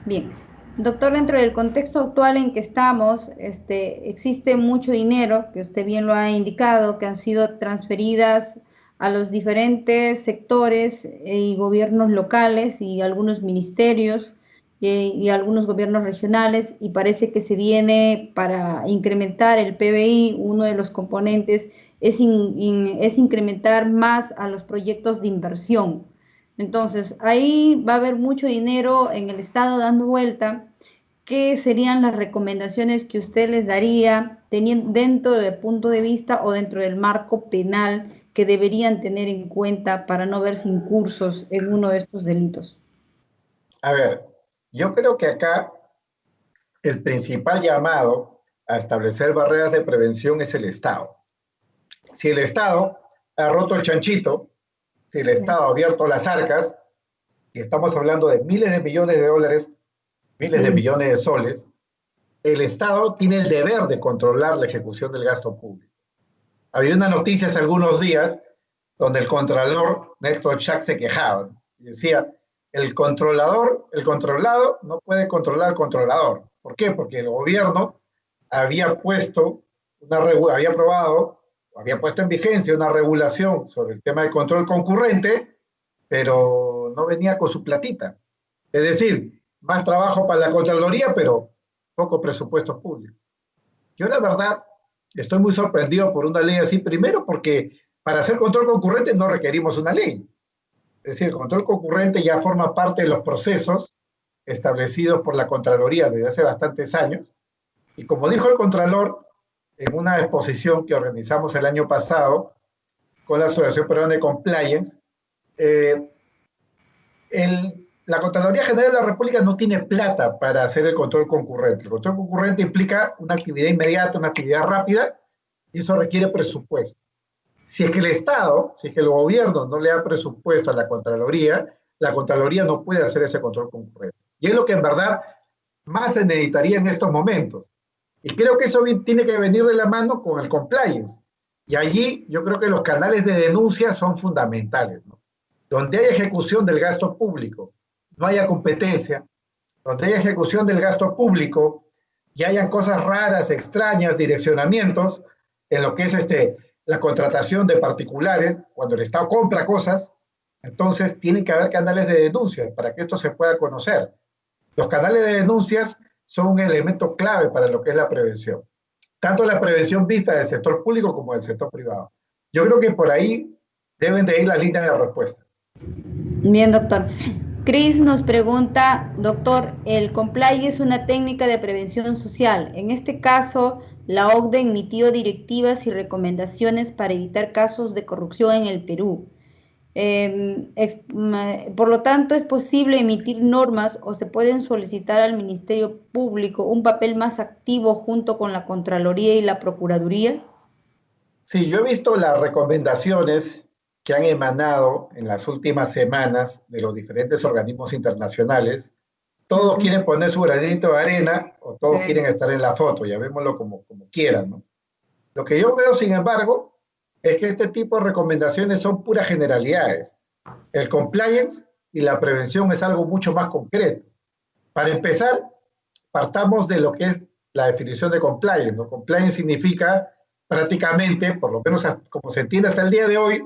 Bien, doctor, dentro del contexto actual en que estamos, existe mucho dinero, que usted bien lo ha indicado, que han sido transferidas a los diferentes sectores y gobiernos locales y algunos ministerios y algunos gobiernos regionales, y parece que se viene para incrementar el PBI. Uno de los componentes es incrementar más a los proyectos de inversión. Entonces, ahí va a haber mucho dinero en el Estado dando vuelta. ¿Qué serían las recomendaciones que usted les daría teniendo dentro del punto de vista o dentro del marco penal que deberían tener en cuenta para no verse incursos en uno de estos delitos? A ver, yo creo que acá el principal llamado a establecer barreras de prevención es el Estado. Si el Estado ha roto el chanchito, si el Estado ha abierto las arcas, y estamos hablando de miles de millones de dólares, miles de millones de soles, el Estado tiene el deber de controlar la ejecución del gasto público. Había una noticia hace algunos días donde el contralor Néstor Chak se quejaba y decía, el controlado no puede controlar al controlador. ¿Por qué? Porque el gobierno había había aprobado, había puesto en vigencia una regulación sobre el tema del control concurrente, pero no venía con su platita. Es decir, más trabajo para la Contraloría, pero poco presupuesto público. Yo la verdad estoy muy sorprendido por una ley así, primero porque para hacer control concurrente no requerimos una ley. Es decir, el control concurrente ya forma parte de los procesos establecidos por la Contraloría desde hace bastantes años. Y como dijo el Contralor en una exposición que organizamos el año pasado con la Asociación Peruana de Compliance, eh, la Contraloría General de la República no tiene plata para hacer el control concurrente. El control concurrente implica una actividad inmediata, una actividad rápida, y eso requiere presupuesto. Si es que el Estado, si es que el gobierno no le da presupuesto a la Contraloría no puede hacer ese control concurrente. Y es lo que en verdad más se necesitaría en estos momentos. Y creo que eso tiene que venir de la mano con el compliance. Y allí yo creo que los canales de denuncia son fundamentales, ¿no? Donde hay ejecución del gasto público, no haya competencia, donde haya ejecución del gasto público y hayan cosas raras, extrañas, direccionamientos en lo que es la contratación de particulares, cuando el Estado compra cosas, entonces tienen que haber canales de denuncia para que esto se pueda conocer. Los canales de denuncias son un elemento clave para lo que es la prevención. Tanto la prevención vista del sector público como del sector privado. Yo creo que por ahí deben de ir las líneas de respuesta. Bien, doctor. Chris nos pregunta, doctor, el comply es una técnica de prevención social. En este caso, la OCDE emitió directivas y recomendaciones para evitar casos de corrupción en el Perú. Por lo tanto, es posible emitir normas o se pueden solicitar al Ministerio Público un papel más activo junto con la Contraloría y la Procuraduría. Sí, yo he visto las recomendaciones que han emanado en las últimas semanas de los diferentes organismos internacionales. Todos quieren poner su granito de arena o todos quieren estar en la foto, llamémoslo como quieran, ¿no? Lo que yo veo, sin embargo, es que este tipo de recomendaciones son puras generalidades. El compliance y la prevención es algo mucho más concreto. Para empezar, partamos de lo que es la definición de compliance, ¿no? Compliance significa prácticamente, por lo menos como se entiende hasta el día de hoy,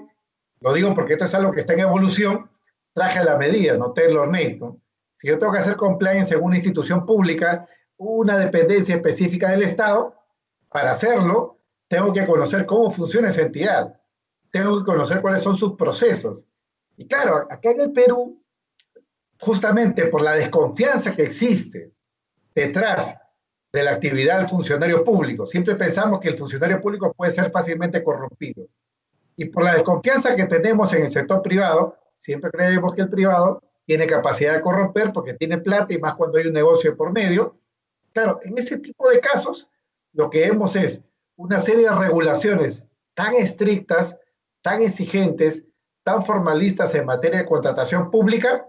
lo digo porque esto es algo que está en evolución, traje a la medida, no tailor-made, ¿no? Si yo tengo que hacer compliance en una institución pública, una dependencia específica del Estado, para hacerlo, tengo que conocer cómo funciona esa entidad, tengo que conocer cuáles son sus procesos. Y claro, acá en el Perú, justamente por la desconfianza que existe detrás de la actividad del funcionario público, siempre pensamos que el funcionario público puede ser fácilmente corrompido. Y por la desconfianza que tenemos en el sector privado, siempre creemos que el privado tiene capacidad de corromper porque tiene plata y más cuando hay un negocio por medio. Claro, en ese tipo de casos, lo que vemos es una serie de regulaciones tan estrictas, tan exigentes, tan formalistas en materia de contratación pública,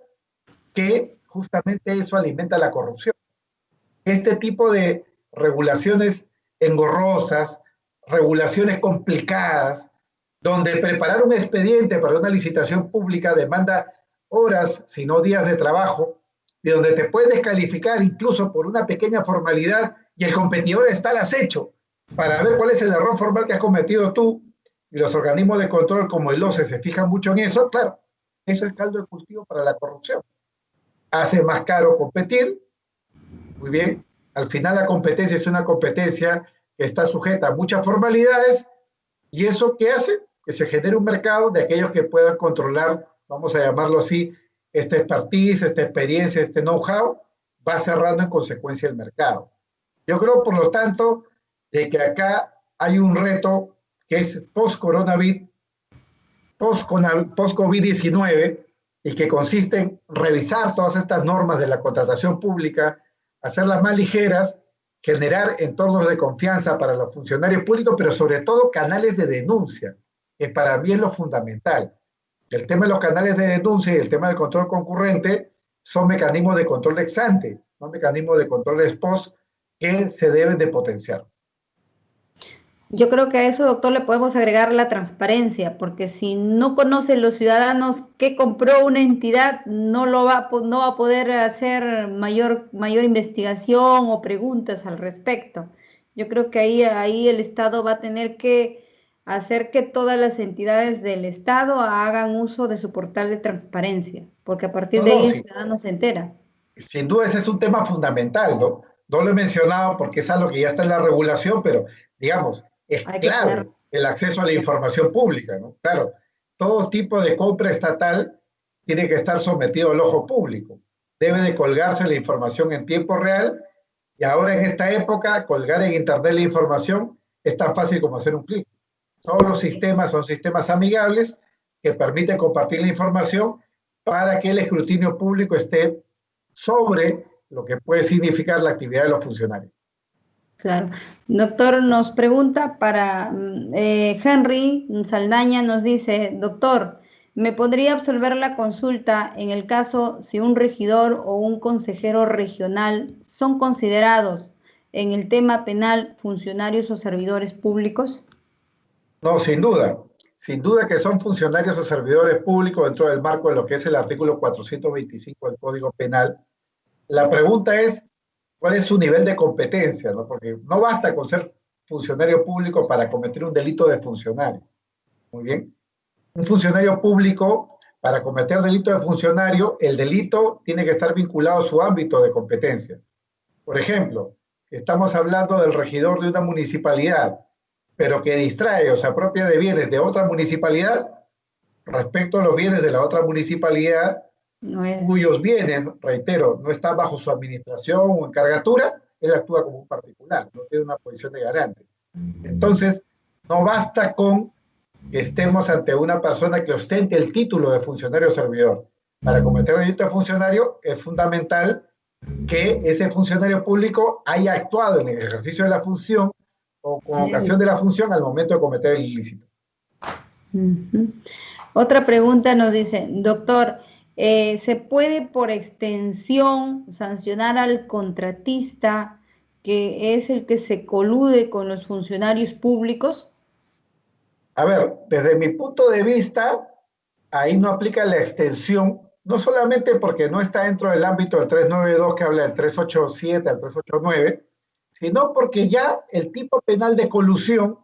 que justamente eso alimenta la corrupción. Este tipo de regulaciones engorrosas, regulaciones complicadas, donde preparar un expediente para una licitación pública demanda horas, si no días de trabajo, y donde te puedes descalificar incluso por una pequeña formalidad y el competidor está al acecho para ver cuál es el error formal que has cometido tú, y los organismos de control como el OCE se fijan mucho en eso. Claro, eso es caldo de cultivo para la corrupción. Hace más caro competir. Muy bien, al final la competencia es una competencia que está sujeta a muchas formalidades, y eso ¿qué hace? Que se genere un mercado de aquellos que puedan controlar, vamos a llamarlo así, esta expertise, esta experiencia, este know-how, va cerrando en consecuencia el mercado. Yo creo, por lo tanto, de que acá hay un reto que es post-coronavirus, post-COVID-19, y que consiste en revisar todas estas normas de la contratación pública, hacerlas más ligeras, generar entornos de confianza para los funcionarios públicos, pero sobre todo canales de denuncia, que para mí es lo fundamental. El tema de los canales de denuncia y el tema del control concurrente son mecanismos de control ex ante, son mecanismos de control ex post que se deben de potenciar. Yo creo que a eso, doctor, le podemos agregar la transparencia, porque si no conocen los ciudadanos qué compró una entidad, no va a poder hacer mayor investigación o preguntas al respecto. Yo creo que ahí el Estado va a tener que hacer que todas las entidades del Estado hagan uso de su portal de transparencia. porque a partir No, de no, ahí el sí, ciudadano se entera. sin duda ese es un tema fundamental, ¿no? No lo he mencionado porque es algo que ya está en la regulación, pero digamos, es Hay que tener... clave el acceso a la información pública, ¿no? Claro, todo tipo de compra estatal tiene que estar sometido al ojo público. Debe de colgarse la información en tiempo real y ahora en esta época colgar en Internet la información es tan fácil como hacer un clic. Todos los sistemas son sistemas amigables que permiten compartir la información para que el escrutinio público esté sobre lo que puede significar la actividad de los funcionarios. Claro. Doctor, nos pregunta para Henry Saldaña, nos dice, doctor, ¿me podría absolver la consulta en el caso si un regidor o un consejero regional son considerados en el tema penal funcionarios o servidores públicos? No, sin duda que son funcionarios o servidores públicos dentro del marco de lo que es el artículo 425 del Código Penal. La pregunta es, ¿cuál es su nivel de competencia? ¿No? Porque no basta con ser funcionario público para cometer un delito de funcionario. Muy bien. Un funcionario público, para cometer delito de funcionario, el delito tiene que estar vinculado a su ámbito de competencia. Por ejemplo, si estamos hablando del regidor de una municipalidad, pero que distrae o se apropia de bienes de otra municipalidad respecto a los bienes de la otra municipalidad, No es. cuyos bienes, reitero, no están bajo su administración o encargatura, él actúa como un particular, no tiene una posición de garante. Entonces, no basta con que estemos ante una persona que ostente el título de funcionario servidor. Para cometer delito de funcionario es fundamental que ese funcionario público haya actuado en el ejercicio de la función o con ocasión de la función al momento de cometer el ilícito. Ujú. Otra pregunta nos dice, doctor, ¿se puede por extensión sancionar al contratista que es el que se colude con los funcionarios públicos? A ver, desde mi punto de vista, ahí no aplica la extensión, no solamente porque no está dentro del ámbito del 392 que habla del 387 al 389, sino porque ya el tipo penal de colusión,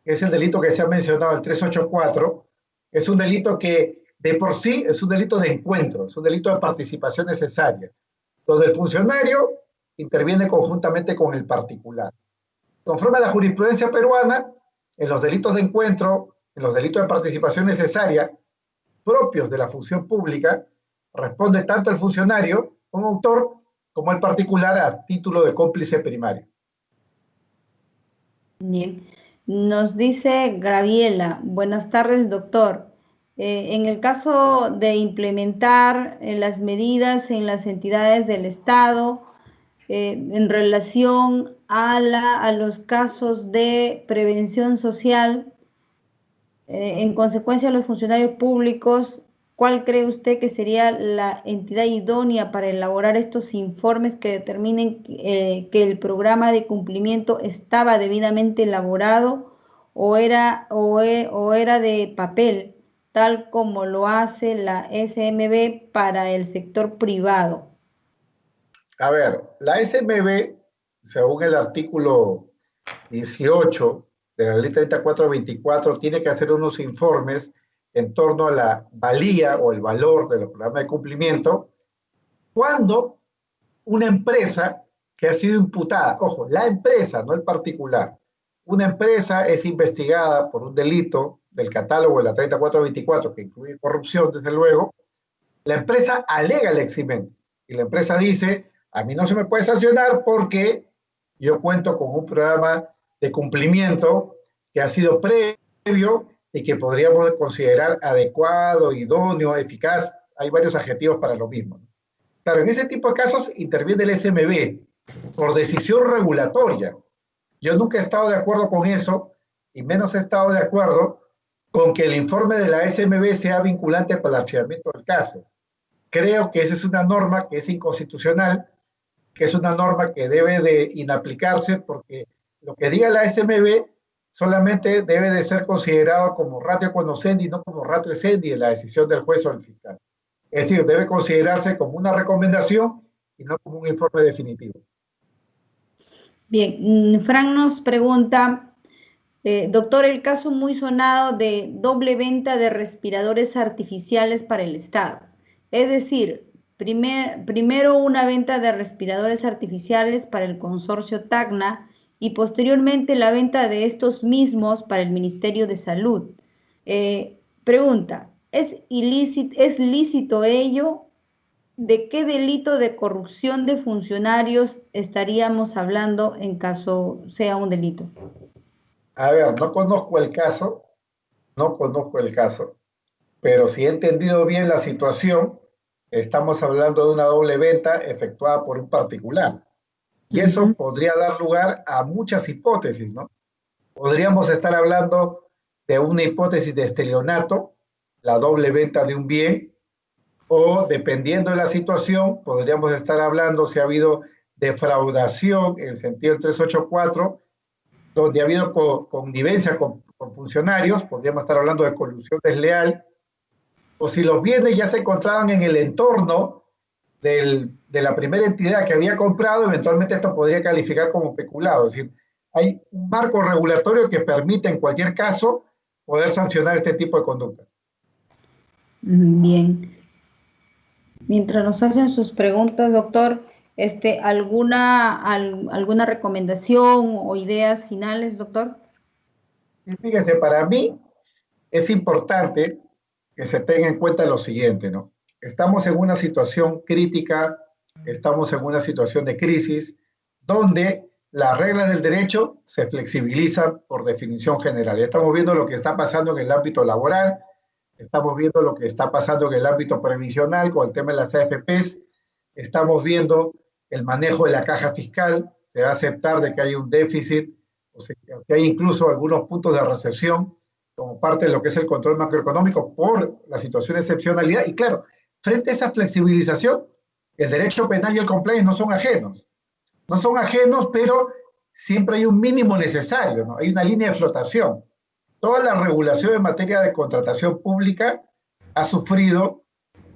que es el delito que se ha mencionado, el 384, es un delito que de por sí es un delito de encuentro, es un delito de participación necesaria, donde el funcionario interviene conjuntamente con el particular. Conforme a la jurisprudencia peruana, en los delitos de encuentro, en los delitos de participación necesaria, propios de la función pública, responde tanto el funcionario como autor como el particular a título de cómplice primario. Bien. Nos dice Graviela, buenas tardes, doctor. En el caso de implementar las medidas en las entidades del Estado, en relación a los casos de prevención social, en consecuencia, los funcionarios públicos, ¿cuál cree usted que sería la entidad idónea para elaborar estos informes que determinen que el programa de cumplimiento estaba debidamente elaborado o era de papel, tal como lo hace la SMB para el sector privado? A ver, la SMB, según el artículo 18 de la ley 3424, tiene que hacer unos informes en torno a la valía o el valor de los programas de cumplimiento cuando una empresa que ha sido imputada, ojo, la empresa, no el particular, una empresa es investigada por un delito del catálogo de la 3424 que incluye corrupción, desde luego, la empresa alega el eximento y la empresa dice, a mí no se me puede sancionar porque yo cuento con un programa de cumplimiento que ha sido previo y que podríamos considerar adecuado, idóneo, eficaz. Hay varios adjetivos para lo mismo. Claro, en ese tipo de casos interviene el SMB por decisión regulatoria. Yo nunca he estado de acuerdo con eso y menos he estado de acuerdo con que el informe de la SMB sea vinculante para el archivamiento del caso. Creo que esa es una norma que es inconstitucional, que es una norma que debe de inaplicarse porque lo que diga la SMB solamente debe de ser considerado como ratio conocendi y no como ratio essendi en la decisión del juez o del fiscal. Es decir, debe considerarse como una recomendación y no como un informe definitivo. Bien, Frank nos pregunta, doctor, el caso muy sonado de doble venta de respiradores artificiales para el Estado. Es decir, primero una venta de respiradores artificiales para el consorcio Tacna y posteriormente la venta de estos mismos para el Ministerio de Salud. Pregunta, ¿es lícito ello? ¿De qué delito de corrupción de funcionarios estaríamos hablando en caso sea un delito? A ver, no conozco el caso, no conozco el caso, pero si he entendido bien la situación, estamos hablando de una doble venta efectuada por un particular. Y eso Ujú. podría dar lugar a muchas hipótesis, ¿no? Podríamos estar hablando de una hipótesis de estelionato, la doble venta de un bien, o dependiendo de la situación, podríamos estar hablando si ha habido defraudación en el sentido del 384, donde ha habido connivencia con funcionarios, podríamos estar hablando de colusión desleal, o si los bienes ya se encontraban en el entorno de la primera entidad que había comprado, eventualmente esto podría calificar como peculado. Es decir, hay un marco regulatorio que permite en cualquier caso poder sancionar este tipo de conductas. Bien. Mientras nos hacen sus preguntas, doctor, ¿alguna recomendación o ideas finales, doctor? Y fíjese, para mí es importante que se tenga en cuenta lo siguiente, ¿no? Estamos en una situación crítica, estamos en una situación de crisis, donde las reglas del derecho se flexibilizan por definición general. Estamos viendo lo que está pasando en el ámbito laboral, estamos viendo lo que está pasando en el ámbito previsional con el tema de las AFPs, estamos viendo el manejo de la caja fiscal, se va a aceptar de que hay un déficit, o sea, que hay incluso algunos puntos de recesión como parte de lo que es el control macroeconómico por la situación de excepcionalidad. Y claro, frente a esa flexibilización, el derecho penal y el compliance no son ajenos. No son ajenos, pero siempre hay un mínimo necesario, ¿no? Hay una línea de flotación. Toda la regulación en materia de contratación pública ha sufrido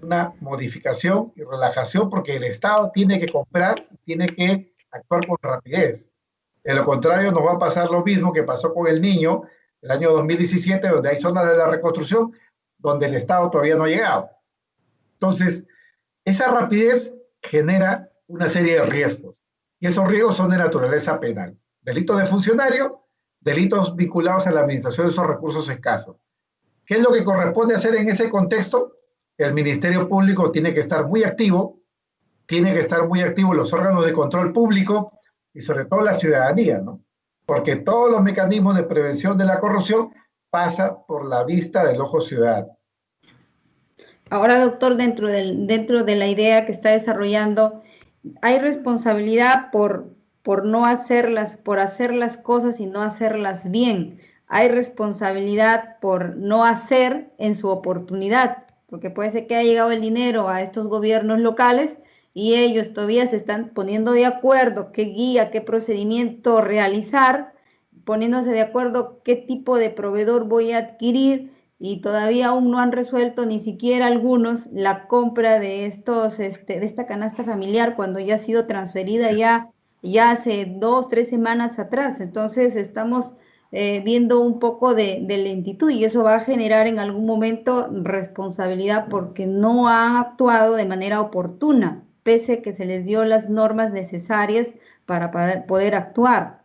una modificación y relajación porque el Estado tiene que comprar y tiene que actuar con rapidez. De lo contrario, nos va a pasar lo mismo que pasó con el niño el año 2017, donde hay zonas de la reconstrucción donde el Estado todavía no ha llegado. Entonces, esa rapidez genera una serie de riesgos y esos riesgos son de naturaleza penal. Delitos de funcionario, delitos vinculados a la administración de esos recursos escasos. ¿Qué es lo que corresponde hacer en ese contexto? El Ministerio Público tiene que estar muy activo, tiene que estar muy activo los órganos de control público y sobre todo la ciudadanía, ¿no? Porque todos los mecanismos de prevención de la corrupción pasan por la vista del ojo ciudadano. Ahora, doctor, dentro de la idea que está desarrollando, hay responsabilidad por no hacerlas, por hacer las cosas y no hacerlas bien. Hay responsabilidad por no hacer en su oportunidad, porque puede ser que haya llegado el dinero a estos gobiernos locales y ellos todavía se están poniendo de acuerdo qué guía, qué procedimiento realizar, poniéndose de acuerdo qué tipo de proveedor voy a adquirir y todavía aún no han resuelto ni siquiera algunos la compra de de esta canasta familiar cuando ya ha sido transferida ya hace 2, 3 semanas atrás. Entonces estamos viendo un poco de lentitud y eso va a generar en algún momento responsabilidad porque no han actuado de manera oportuna, pese a que se les dio las normas necesarias para poder actuar.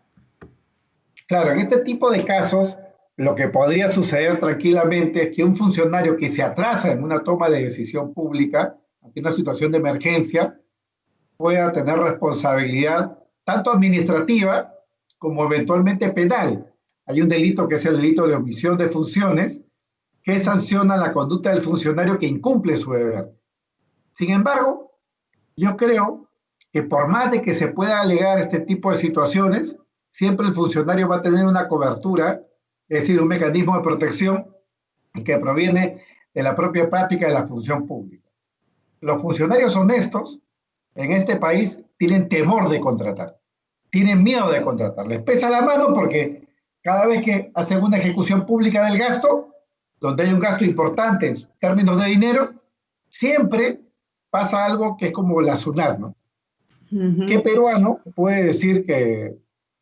Claro, en este tipo de casos, lo que podría suceder tranquilamente es que un funcionario que se atrasa en una toma de decisión pública, ante una situación de emergencia, pueda tener responsabilidad tanto administrativa como eventualmente penal. Hay un delito que es el delito de omisión de funciones que sanciona la conducta del funcionario que incumple su deber. Sin embargo, yo creo que por más de que se pueda alegar este tipo de situaciones, siempre el funcionario va a tener una cobertura, es decir, un mecanismo de protección que proviene de la propia práctica de la función pública. Los funcionarios honestos en este país tienen temor de contratar, tienen miedo de contratar, les pesa la mano porque cada vez que hacen una ejecución pública del gasto, donde hay un gasto importante en términos de dinero, siempre pasa algo que es como la SUNAT, ¿no? ¿Qué Ujú. peruano puede decir que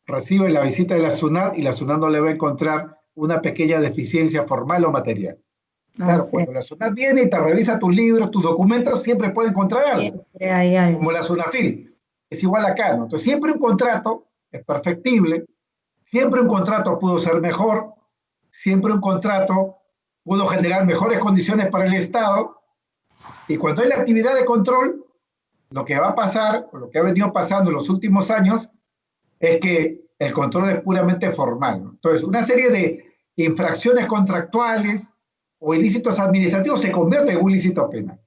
recibe la visita de la SUNAT y la SUNAT no le va a encontrar una pequeña deficiencia formal o material? O Claro, sea, cuando la SUNAT viene y te revisa tus libros, tus documentos, siempre puede encontrar algo, siempre hay algo. como la SUNAFIL. Es igual acá, ¿no? Entonces, siempre un contrato es perfectible, siempre un contrato pudo ser mejor, siempre un contrato pudo generar mejores condiciones para el Estado, y cuando hay la actividad de control, lo que va a pasar, o lo que ha venido pasando en los últimos años, es que el control es puramente formal, ¿no? Entonces, una serie de infracciones contractuales o ilícitos administrativos se convierten en un ilícito penal.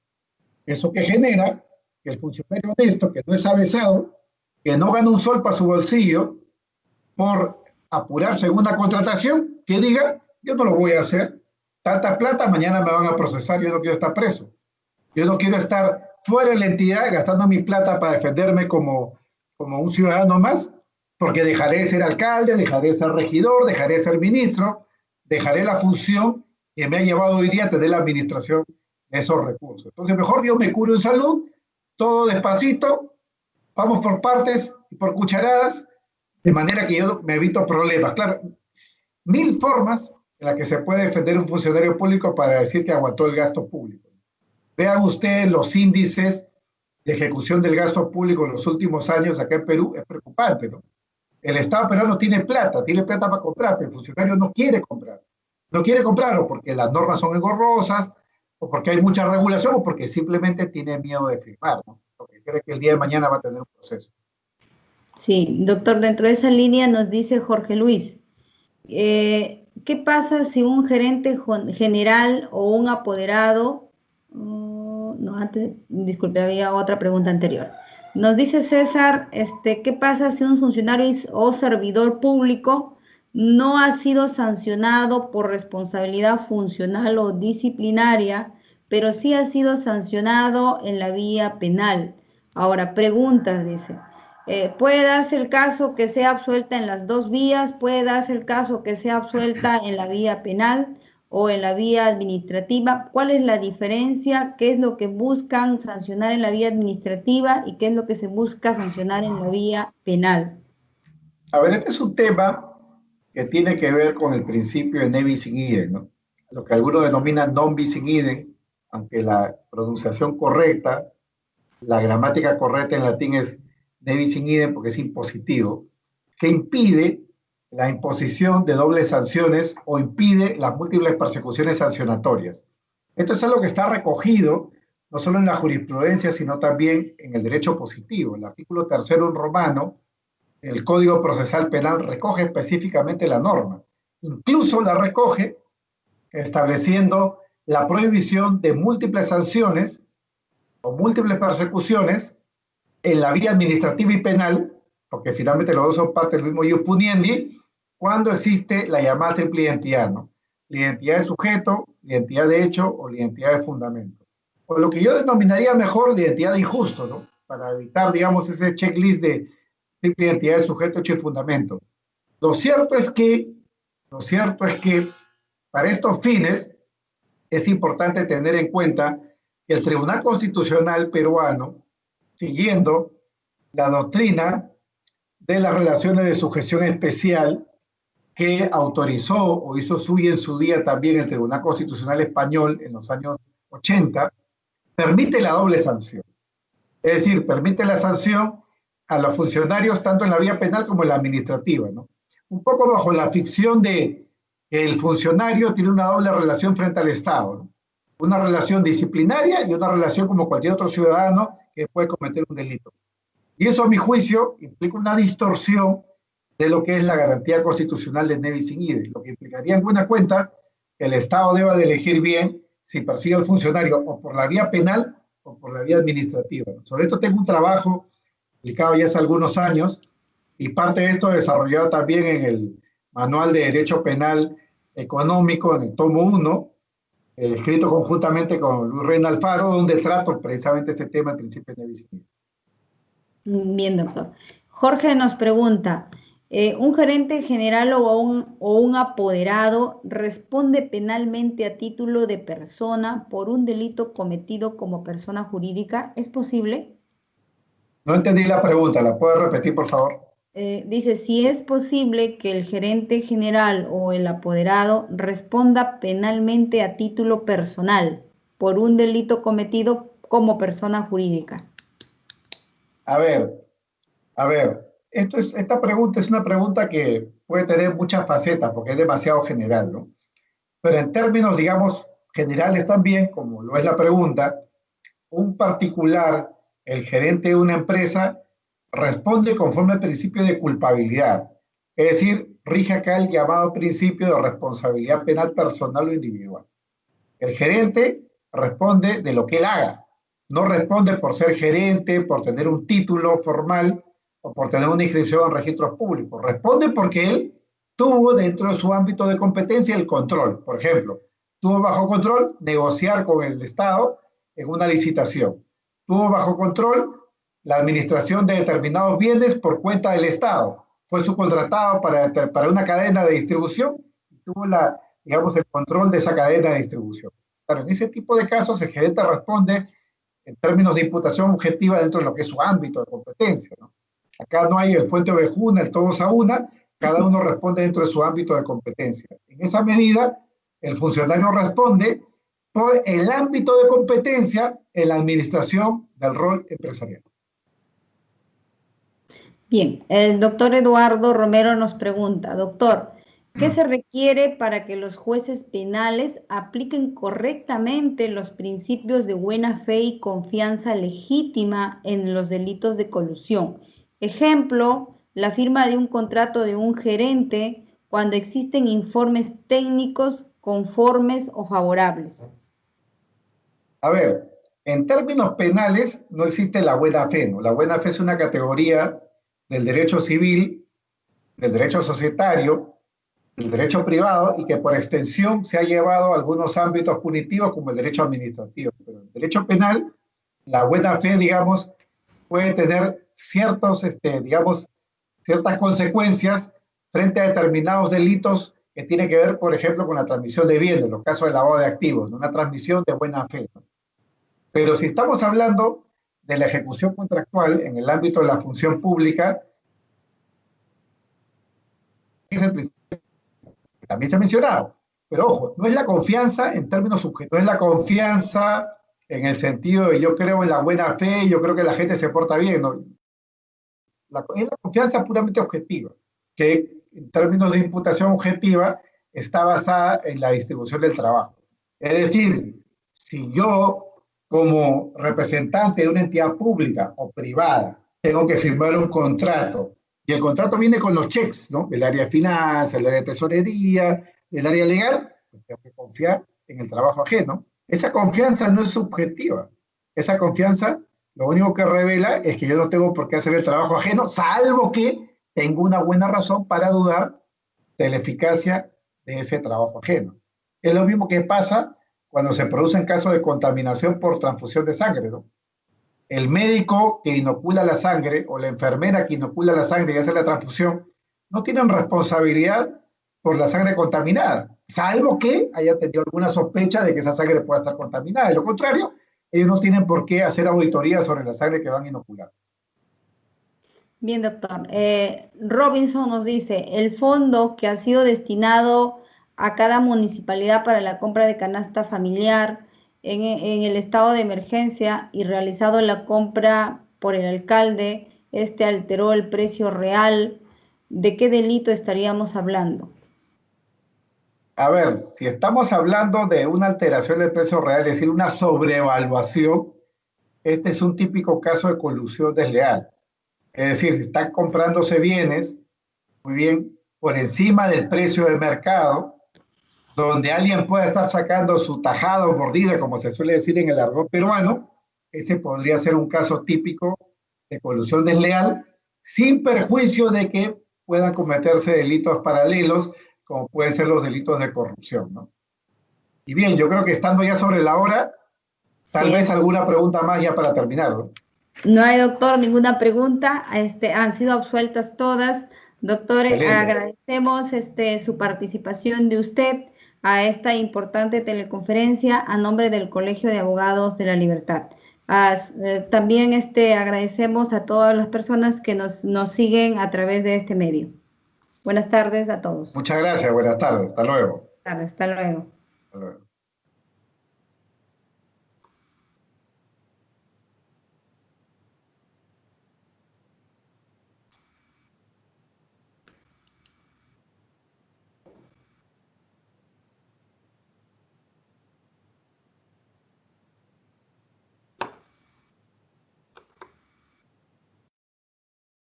Eso que genera que el funcionario honesto, que no es avesado, que no gana un sol para su bolsillo por apurarse en una contratación, que diga, yo no lo voy a hacer, tanta plata, mañana me van a procesar, yo no quiero estar preso. Yo no quiero estar fuera de la entidad gastando mi plata para defenderme como un ciudadano más, porque dejaré de ser alcalde, dejaré de ser regidor, dejaré de ser ministro, dejaré la función que me ha llevado hoy día a tener la administración de esos recursos. Entonces, mejor yo me curo en salud, todo despacito, vamos por partes y por cucharadas, de manera que yo me evito problemas. Claro, mil formas en las que se puede defender un funcionario público para decir que aguantó el gasto público. Vean ustedes los índices de ejecución del gasto público en los últimos años acá en Perú, es preocupante, ¿no? El Estado peruano tiene plata para comprar, pero el funcionario no quiere comprar. No quiere comprar o porque las normas son engorrosas, o porque hay mucha regulación, o porque simplemente tiene miedo de firmar, ¿no? Porque cree que el día de mañana va a tener un proceso. Sí, doctor, dentro de esa línea nos dice Jorge Luis, ¿qué pasa si un gerente general o un apoderado, no, antes, disculpe, había otra pregunta anterior. Nos dice César, ¿qué pasa si un funcionario o servidor público no ha sido sancionado por responsabilidad funcional o disciplinaria, pero sí ha sido sancionado en la vía penal? Ahora, preguntas, dice. Puede darse el caso que sea absuelta en las dos vías, puede darse el caso que sea absuelta en la vía penal o en la vía administrativa. ¿Cuál es la diferencia? ¿Qué es lo que buscan sancionar en la vía administrativa y qué es lo que se busca sancionar en la vía penal? A ver, este es un tema que tiene que ver con el principio de ne bis in idem, ¿no? Lo que algunos denominan non bis in idem, aunque la pronunciación correcta, la gramática correcta en latín es ne bis in idem porque es impositivo, que impide la imposición de dobles sanciones o impide las múltiples persecuciones sancionatorias. Esto es algo que está recogido no solo en la jurisprudencia, sino también en el derecho positivo. El artículo tercero en romano, el Código Procesal Penal, recoge específicamente la norma. Incluso la recoge estableciendo la prohibición de múltiples sanciones o múltiples persecuciones en la vía administrativa y penal, porque finalmente los dos son parte del mismo ius puniendi, cuando existe la llamada triple identidad, ¿no? La identidad de sujeto, la identidad de hecho o la identidad de fundamento. O lo que yo denominaría mejor la identidad de injusto, ¿no? Para evitar, digamos, ese checklist de triple identidad de sujeto, hecho y fundamento. Lo cierto es que, lo cierto es que para estos fines es importante tener en cuenta que el Tribunal Constitucional peruano, siguiendo la doctrina de las relaciones de sujeción especial que autorizó o hizo suya en su día también el Tribunal Constitucional español en los años 80, permite la doble sanción. Es decir, permite la sanción a los funcionarios tanto en la vía penal como en la administrativa, ¿no? Un poco bajo la ficción de que el funcionario tiene una doble relación frente al Estado, ¿no? Una relación disciplinaria y una relación como cualquier otro ciudadano que puede cometer un delito. Y eso, a mi juicio, implica una distorsión de lo que es la garantía constitucional de ne bis in idem, lo que implicaría en buena cuenta que el Estado deba de elegir bien si persigue al funcionario o por la vía penal o por la vía administrativa. Sobre esto tengo un trabajo publicado ya hace algunos años y parte de esto desarrollado también en el Manual de Derecho Penal Económico, en el tomo 1, escrito conjuntamente con Luis Reina Alfaro, donde trato precisamente este tema, el principio de ne bis in idem. Bien, doctor. Jorge nos pregunta, ¿un gerente general o un apoderado responde penalmente a título de persona por un delito cometido como persona jurídica? ¿Es posible? No entendí la pregunta, ¿la puedes repetir, por favor? Dice, si es posible que el gerente general o el apoderado responda penalmente a título personal por un delito cometido como persona jurídica. A ver, a ver, esta pregunta es una pregunta que puede tener muchas facetas porque es demasiado general, ¿no? Pero en términos, digamos, generales también, como lo es la pregunta, un particular, el gerente de una empresa, responde conforme al principio de culpabilidad. Es decir, rige acá el llamado principio de responsabilidad penal personal o individual. El gerente responde de lo que él haga. No responde por ser gerente, por tener un título formal o por tener una inscripción en registros públicos. Responde porque él tuvo dentro de su ámbito de competencia el control. Por ejemplo, tuvo bajo control negociar con el Estado en una licitación. Tuvo bajo control la administración de determinados bienes por cuenta del Estado. Fue subcontratado para una cadena de distribución y tuvo digamos, el control de esa cadena de distribución. Claro, en ese tipo de casos el gerente responde en términos de imputación objetiva dentro de lo que es su ámbito de competencia, ¿no? Acá no hay el fuente ovejuna, el todos a una, cada uno responde dentro de su ámbito de competencia. En esa medida, el funcionario responde por el ámbito de competencia en la administración del rol empresarial. Bien, el doctor Eduardo Romero nos pregunta, doctor, ¿qué se requiere para que los jueces penales apliquen correctamente los principios de buena fe y confianza legítima en los delitos de colusión? Ejemplo, la firma de un contrato de un gerente cuando existen informes técnicos conformes o favorables. A ver, en términos penales no existe la buena fe, ¿no? La buena fe es una categoría del derecho civil, del derecho societario, del derecho privado y que por extensión se ha llevado a algunos ámbitos punitivos como el derecho administrativo. Pero el derecho penal, la buena fe, digamos, puede tener digamos, ciertas consecuencias frente a determinados delitos que tienen que ver, por ejemplo, con la transmisión de bienes, en los casos de lavado de activos, ¿no? Una transmisión de buena fe, ¿no? Pero si estamos hablando de la ejecución contractual en el ámbito de la función pública, es el principio que también se ha mencionado. Pero ojo, no es la confianza en términos subjetivos, no es la confianza en el sentido de yo creo en la buena fe, yo creo que la gente se porta bien, ¿no? Es la confianza puramente objetiva, que en términos de imputación objetiva está basada en la distribución del trabajo. Es decir, si yo como representante de una entidad pública o privada tengo que firmar un contrato y el contrato viene con los cheques, ¿no? Del área de finanzas, del área de tesorería, del área legal, pues tengo que confiar en el trabajo ajeno. Esa confianza no es subjetiva. Esa confianza lo único que revela es que yo no tengo por qué hacer el trabajo ajeno, salvo que tengo una buena razón para dudar de la eficacia de ese trabajo ajeno. Es lo mismo que pasa cuando se producen casos de contaminación por transfusión de sangre, ¿no? El médico que inocula la sangre o la enfermera que inocula la sangre y hace la transfusión no tienen responsabilidad por la sangre contaminada, salvo que haya tenido alguna sospecha de que esa sangre pueda estar contaminada. De lo contrario, ellos no tienen por qué hacer auditoría sobre la sangre que van a inocular. Bien, doctor. Robinson nos dice, el fondo que ha sido destinado a cada municipalidad para la compra de canasta familiar en el estado de emergencia y realizado la compra por el alcalde, este alteró el precio real. ¿De qué delito estaríamos hablando? A ver, si estamos hablando de una alteración del precio real, es decir, una sobrevaluación, este es un típico caso de colusión desleal. Es decir, si están comprándose bienes, muy bien, por encima del precio de mercado, donde alguien pueda estar sacando su tajada o mordida, como se suele decir en el argot peruano, ese podría ser un caso típico de colusión desleal, sin perjuicio de que puedan cometerse delitos paralelos, como pueden ser los delitos de corrupción, ¿no? Y bien, yo creo que estando ya sobre la hora, tal Sí, vez alguna pregunta más ya para terminar, ¿no? no hay, doctor, ninguna pregunta. Han sido absueltas todas. Doctor, Excelente. agradecemos su participación de usted a esta importante teleconferencia a nombre del Colegio de Abogados de la Libertad. También agradecemos a todas las personas que nos siguen a través de este medio. Buenas tardes a todos. Muchas gracias, buenas tardes, hasta luego. Hasta luego. Hasta luego.